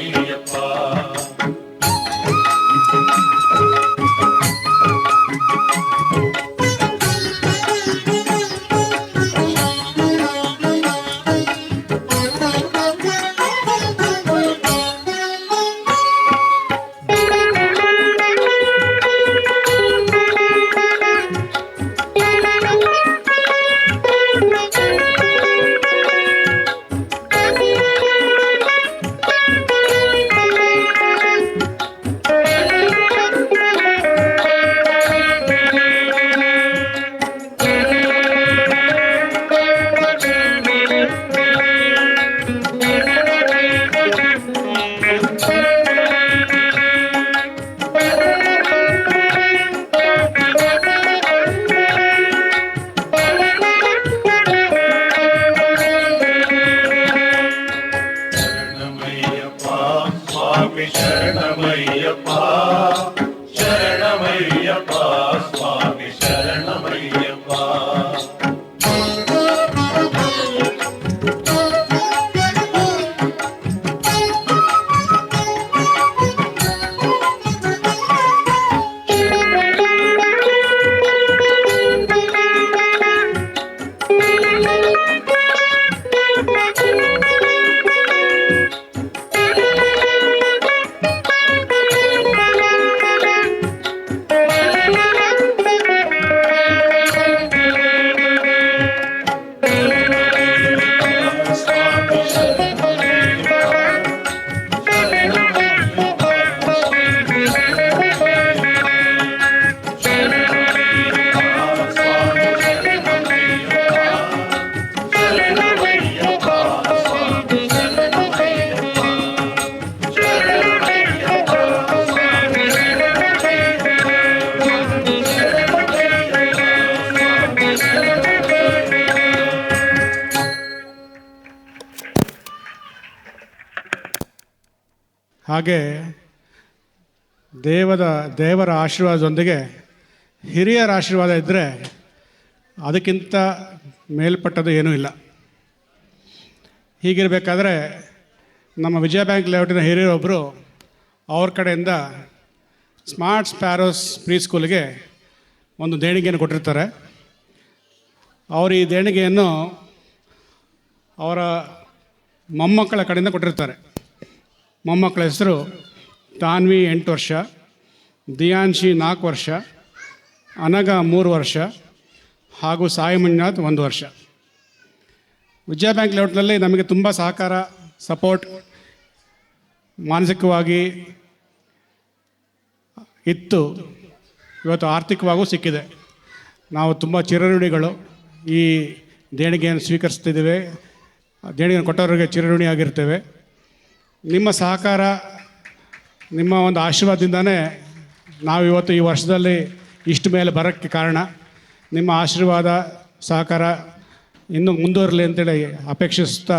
ಶರಣಮಯ್ಯಪ್ಪ ಸ್ವಾಮಿ ಶರಣಮಯ್ಯಪ್ಪ ಶರಣಮಯ್ಯಪ್ಪ ಸ್ವಾಮಿ ಶರಣಮಯ್ಯಪ್ಪ ಹಾಗೆ ದೇವರ ಆಶೀರ್ವಾದದೊಂದಿಗೆ ಹಿರಿಯರ ಆಶೀರ್ವಾದ ಇದ್ದರೆ ಅದಕ್ಕಿಂತ ಮೇಲ್ಪಟ್ಟದು ಏನೂ ಇಲ್ಲ. ಹೀಗಿರಬೇಕಾದ್ರೆ ನಮ್ಮ ವಿಜಯ ಬ್ಯಾಂಕ್ ಲೇಔಟಿನ ಹಿರಿಯರೊಬ್ಬರು ಅವ್ರ ಕಡೆಯಿಂದ ಸ್ಮಾರ್ಟ್ ಸ್ಪ್ಯಾರೋಸ್ ಪ್ರೀ ಸ್ಕೂಲ್ಗೆ ಒಂದು ದೇಣಿಗೆಯನ್ನು ಕೊಟ್ಟಿರ್ತಾರೆ. ಅವರು ಈ ದೇಣಿಗೆಯನ್ನು ಅವರ ಮೊಮ್ಮಕ್ಕಳ ಕಡೆಯಿಂದ ಕೊಟ್ಟಿರ್ತಾರೆ. ಮೊಮ್ಮಕ್ಕಳ ಹೆಸರು ತಾನ್ವಿ 8 ವರ್ಷ, ದಿಯಾನ್ಶಿ 4 ವರ್ಷ, ಅನಗ 3 ವರ್ಷ ಹಾಗೂ ಸಾಯಿ ಮಂಜುನಾಥ್ 1 ವರ್ಷ. ವಿಜಯ ಬ್ಯಾಂಕ್ ಲೇಔಟ್ನಲ್ಲಿ ನಮಗೆ ತುಂಬ ಸಹಕಾರ, ಸಪೋರ್ಟ್ ಮಾನಸಿಕವಾಗಿ ಇತ್ತು. ಇವತ್ತು ಆರ್ಥಿಕವಾಗೂ ಸಿಕ್ಕಿದೆ. ನಾವು ತುಂಬ ಚಿರಋಣಿಗಳು. ಈ ದೇಣಿಗೆಯನ್ನು ಸ್ವೀಕರಿಸ್ತಿದ್ದೇವೆ. ದೇಣಿಗೆಯನ್ನು ಕೊಟ್ಟವರಿಗೆ ಚಿರಋಣಿಯಾಗಿರ್ತೇವೆ. ನಿಮ್ಮ ಸಹಕಾರ, ನಿಮ್ಮ ಒಂದು ಆಶೀರ್ವಾದದಿಂದನೇ ನಾವು ಇವತ್ತು ಈ ವರ್ಷದಲ್ಲಿ ಇಷ್ಟು ಮೇಲೆ ಬರೋಕ್ಕೆ ಕಾರಣ. ನಿಮ್ಮ ಆಶೀರ್ವಾದ, ಸಹಕಾರ ಇನ್ನೂ ಮುಂದುವರಲಿ ಅಂತೇಳಿ ಅಪೇಕ್ಷಿಸ್ತಾ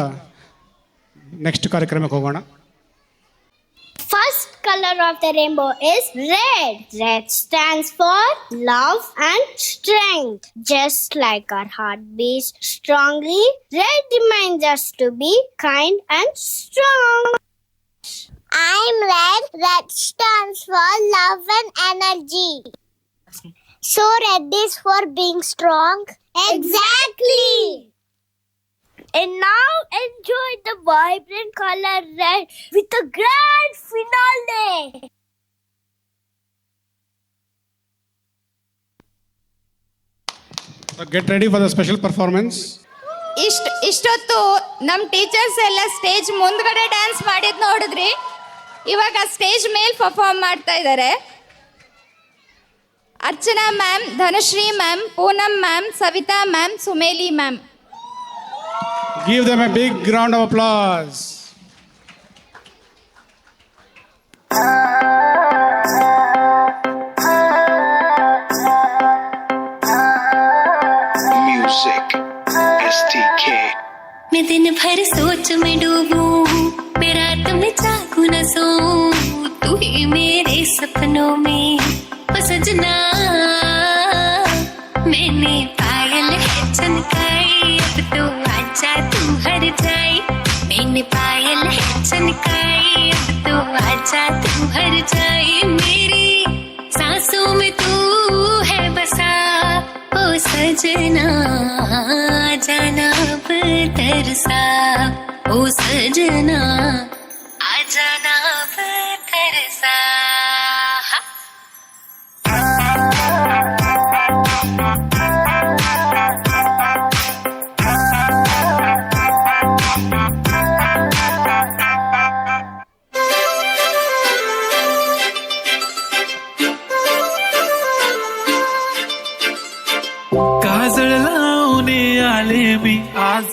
ನೆಕ್ಸ್ಟ್ ಕಾರ್ಯಕ್ರಮಕ್ಕೆ ಹೋಗೋಣ. First color of the rainbow is red. Red stands for love and strength. Just like our heart beats strongly, red reminds us to be kind and strong. I'm red. Red stands for love and energy. So red is for being strong. Exactly. And now enjoy the vibrant color red with the grand finale. So get ready for the special performance. ಇಷ್ಟೊತ್ತು ನಮ್ಮ teachers ಎಲ್ಲ stage ಮುಂದ್ಗಡೆ dance ಮಾಡಿದ್ ನೋಡಿದ್ರಿ. ಇವಾಗ stage ಮೇಲೆ perform ಮಾಡ್ತಾ ಇದ್ದಾರೆ. Archana ma'am, Dhanushree ma'am, Poonam ma'am, Savita ma'am, Sumeli ma'am. Give them a big round of applause. Music STK. मैं दिन भर सोच में डूबूं, मैं रात में जागूं न सोऊं, तू ही मेरे सपनों में ओ सजना. मैंने पायल है चमकाई, अब तो आजा तू हर जाए. मैंने पायल है चमकाई, अब तो आजा तू हर जाए मेरी सांसों में तू है बसा ओ सजना जाना अब तरसा ओ सजना आ जाना अब तरसा काजळ लावणे आले मी आज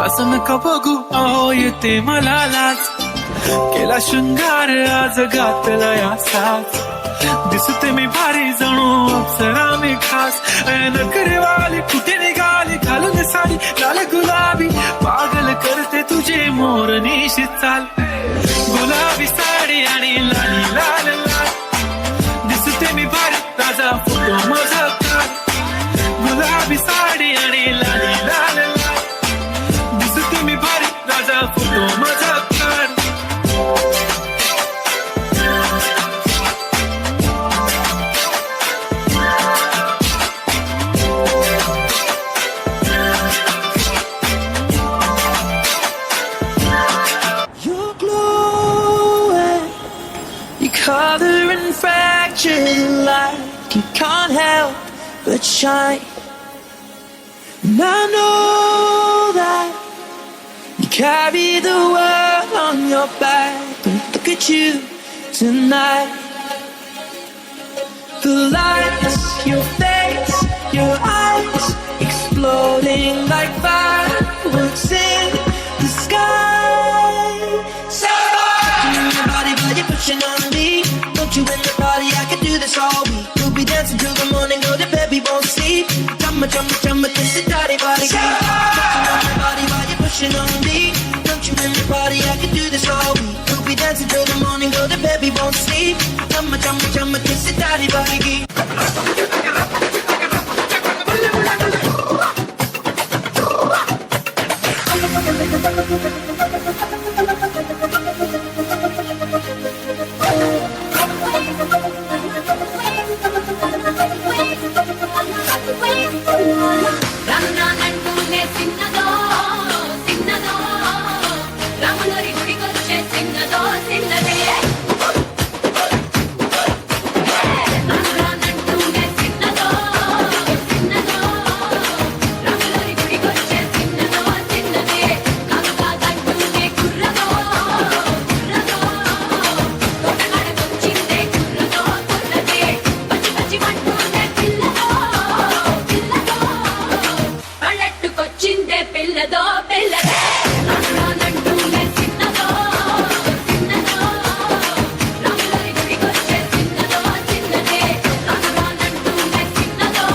असं नका बघू अहो येते मला लाज केला शृंगार आज घातला या साज दिसते मी भारी जणू अप्सरा मी खास नकरेवाली कुठे निघाली घालून साडी लाल गुलाबी पागल करते तुझे मोरनीशी चाल गुलाबी साडी आणि लाली लाल लाल दिसते मी भारी ताजा फोटो माझा काढ गुलाबी साडी आणि लाली लाल लाल दिसते मी भारी ताजा फोटो माझा काढ You're glowing, your color infected like you can't help but shine. And I know that you carry the world on your back. But look at you tonight. The lights, your face, your eyes exploding like fireworks in the sky. So your body, body pushing on me. Don't you in the party? I could do this all week. We'll be dancing till the morning, go to bed, we won't sleep. Chumma, chumma, chumma, kiss it, daddy, body. Touching on my body while you're pushing on me. Don't you in the party? I could do this all week. We'll be dancing till the morning, go to bed, we won't sleep. Chumma, chumma, chumma, kiss it, daddy, body. రన్నానంటూనే చిన్నదో చిన్నదో రాములరి గుడికొచ్చే చిన్నదో చిన్నదే రన్నానంటూనే చిన్నదో చిన్నదో రాములరి గుడికొచ్చే చిన్నదో చిన్నదే కాకకంటూనే కుర్రదో కుర్రదో తోటగాడకొచ్చిందే కుర్రదో కుర్రదే పచ్చి పచ్చి మంటూనే పిల్లదో పిల్లదో పల్లెట్టుకొచ్చిందే పిల్లదో పిల్లదే రానంటూనే చిన్నదో చిన్నదో రాములరి గుడికొచ్చే చిన్నదో చిన్నదే రానంటూనే చిన్నదో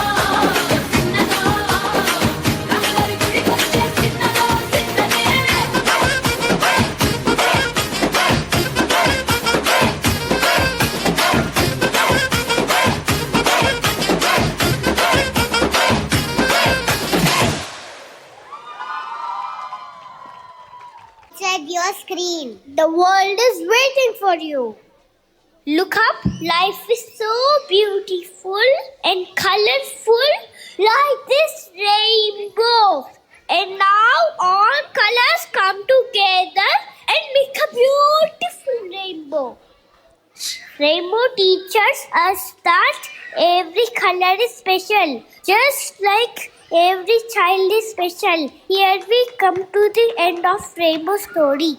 చిన్నదో రాములరి గుడికొచ్చే చిన్నదో చిన్నదే Inside your screen. The world is waiting for you. Look up. Life is so beautiful and colorful like this rainbow. And now all colors come together and make a beautiful rainbow. Rainbow teaches us that every color is special, just like every child is special. Here we come to the end of Rainbow story.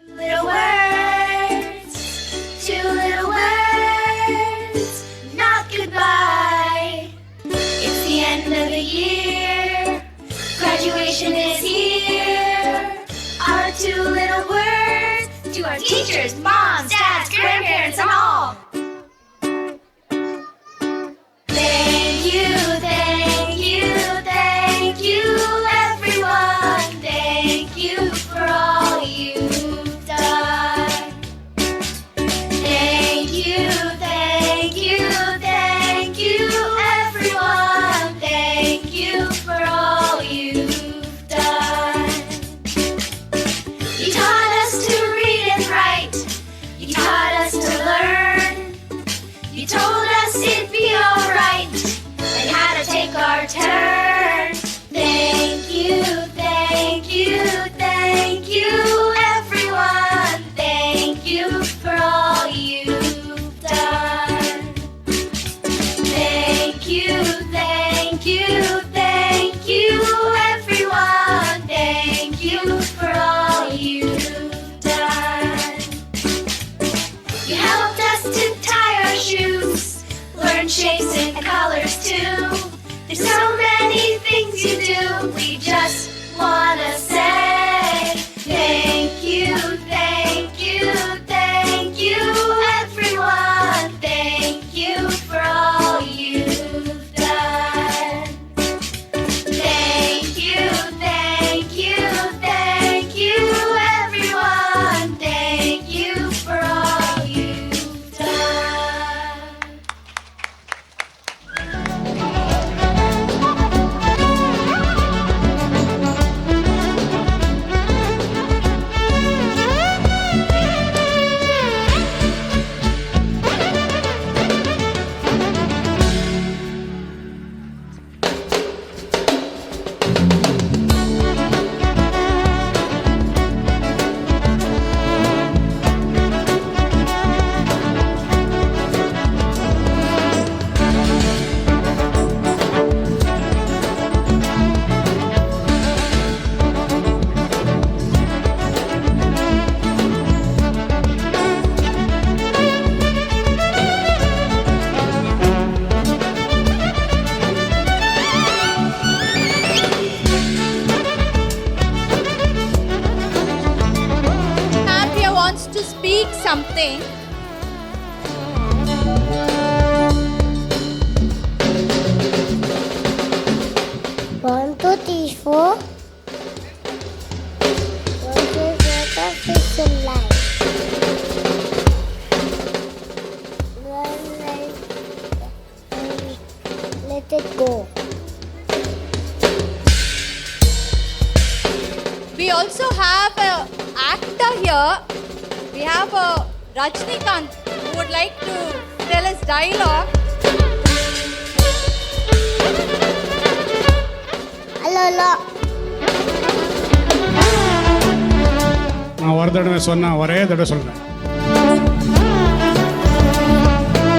Little words, two little words, not goodbye. It's the end of the year, graduation is here. Our two little words to our teachers, moms, dads, grandparents, and all. Thank you, thank you, thank you, everyone. Thank you for all you've done. Thank you, thank you, thank you, everyone. Thank you for all you've done. colors too. There's so many things you do. We just wanna say thank you, thank you, thank you, everyone. Thank you for all you've done. Thank you, thank you, thank you, everyone. Thank you for all you've done. Andrea wants to speak something. One, two, three, four. What is the fish in life? Let it go. We also have an actor here. We have a Rajnikant who would like to tell us dialogue. Hello. நான் ஒரு தடவை சொன்னேன், ஒரே தடவை சொல்றேன்.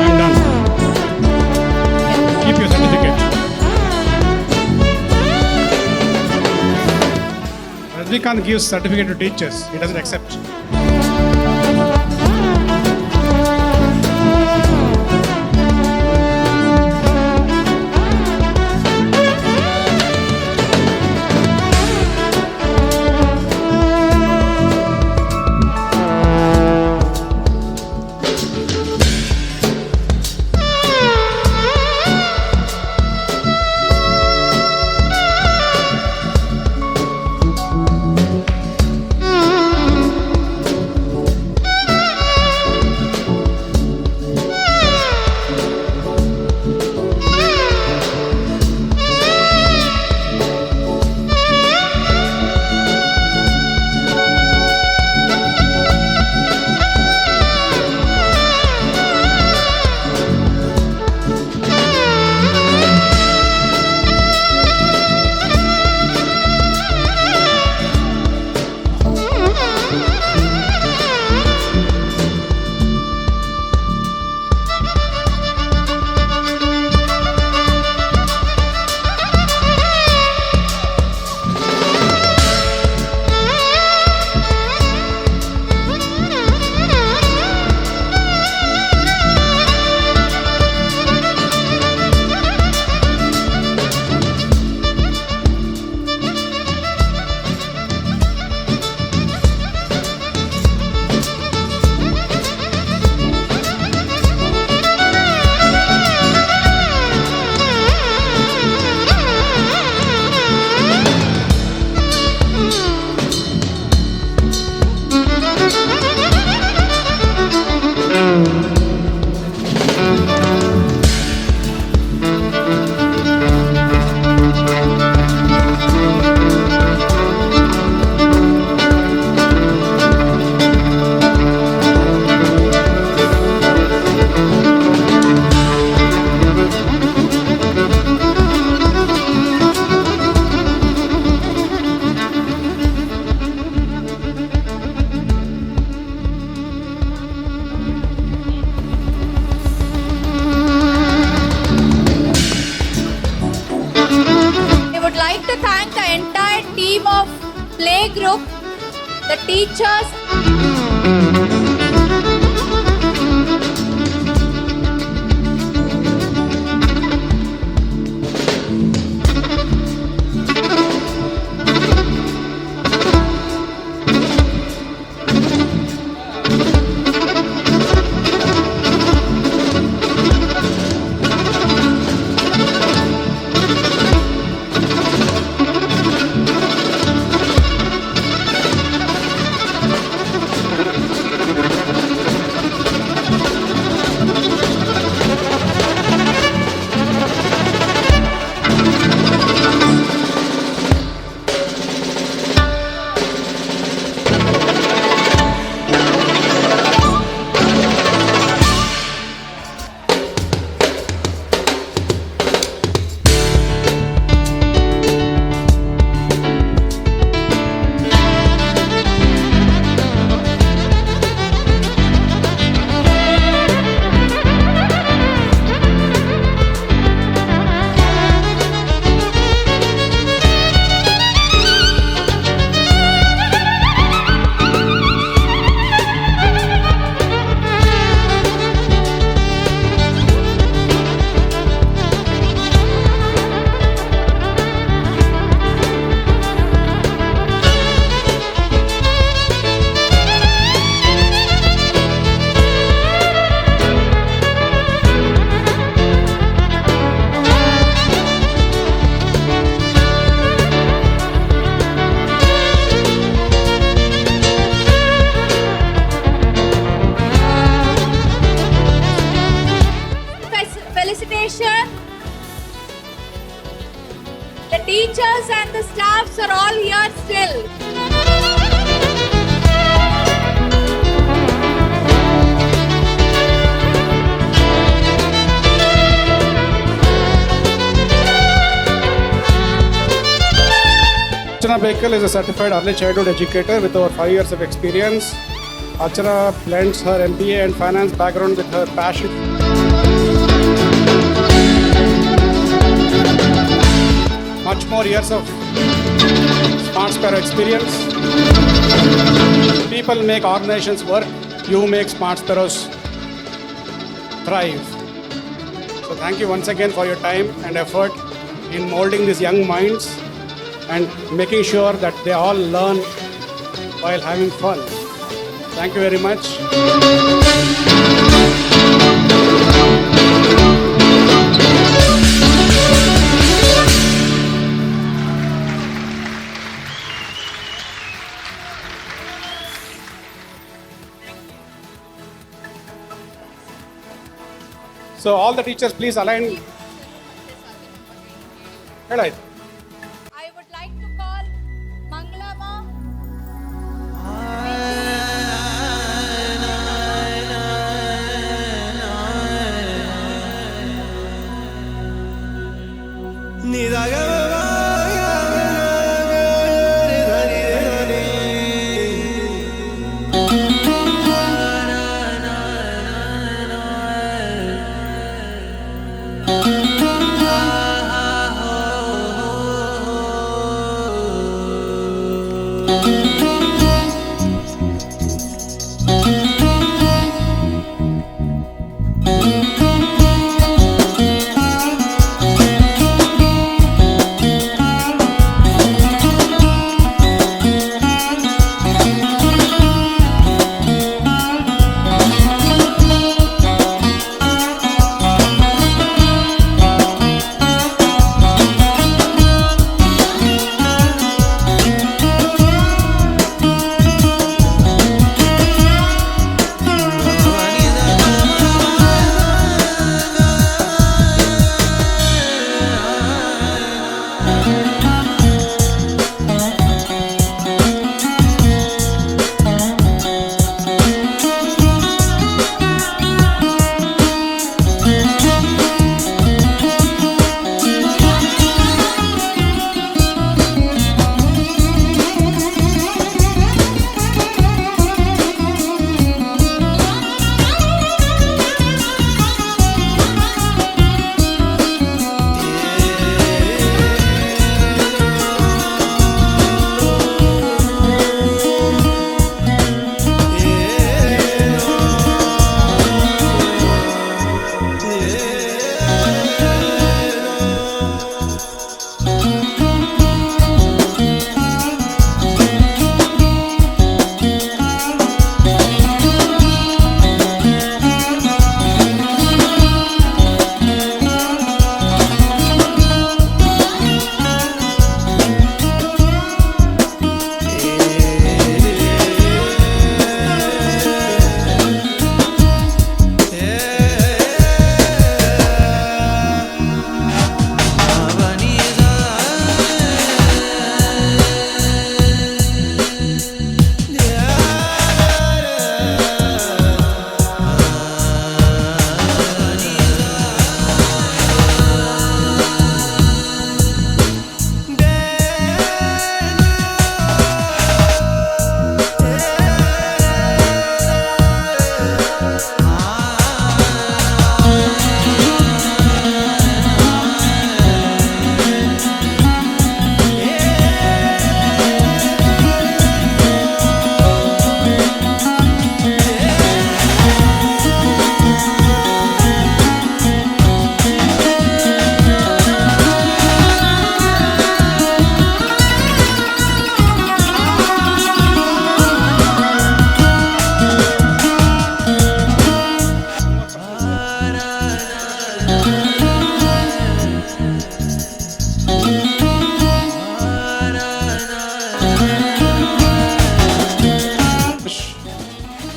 I'm done. Keep your certificate. Rajnikant gives certificate to teachers. He doesn't accept. play group, the teachers. Baikal is a certified early childhood educator with over 5 years of experience. Archana blends her MBA and finance background with her passion. Much more years of Smart Sparrow experience. People make organizations work. You make Smart Sparrows thrive. So thank you once again for your time and effort in molding these young minds and making sure that they all learn while having fun. Thank you very much. So all the teachers, please align. Hello. I would like to call Mangalama.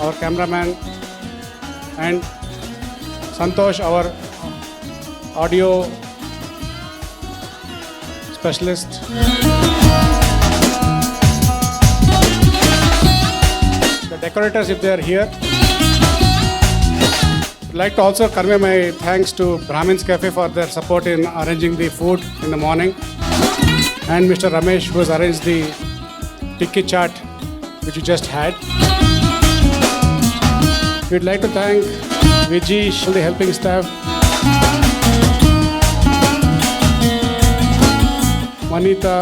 our cameraman, and Santosh, our audio specialist. The decorators, if they are here. I'd like to also convey my thanks to Brahmin's Cafe for their support in arranging the food in the morning. and Mr. Ramesh, who has arranged the ticket chart which you just had. We'd like to thank Vijesh, all the helping staff, Manita.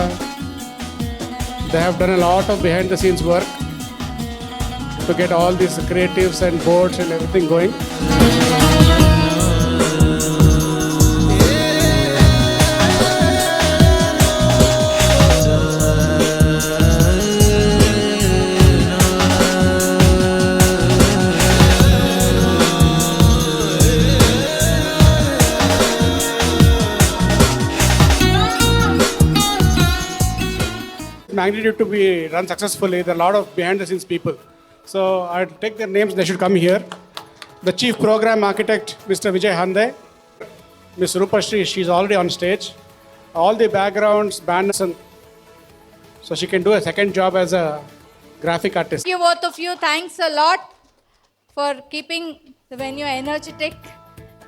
They have done a lot of behind the scenes work to get all these creatives and boards and everything going. Magnitude to be run successfully, there are a lot of behind the scenes people. So I'll take their names, they should come here. The Chief Program Architect, Mr. Vijay Hande. Ms. Rupashri, she's already on stage. All the backgrounds, banners, and so she can do a second job as a graphic artist. Thank you, both of you. Thanks a lot for keeping the venue energetic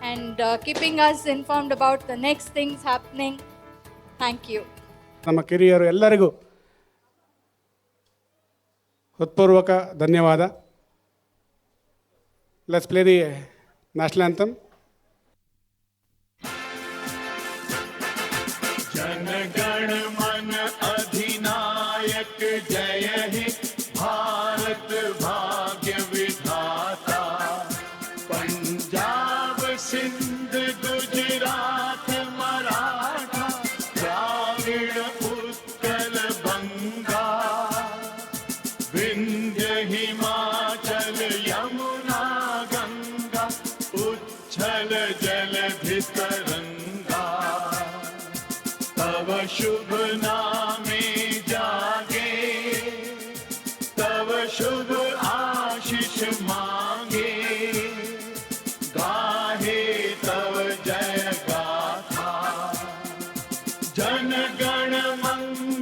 and keeping us informed about the next things happening. Thank you. ನಮ್ಮ ಕಿರಿಯರು ಎಲ್ಲರಿಗೂ ಹೃತ್ಪೂರ್ವಕ ಧನ್ಯವಾದ. Let's play the national anthem. Jana Gana मन अधिनायक जय हे भारत भाग्य विधाता पंजाब सिंध गुजरात मराठा द्राविड़ उत्कल बंगा विंध्य हिमाचल यमुना गंगा उच्छल जलधि तरंगा तव शुभ नामे जागे तव शुभ आशीष मांगे गाहे तव जय गाथा जन गण मंगल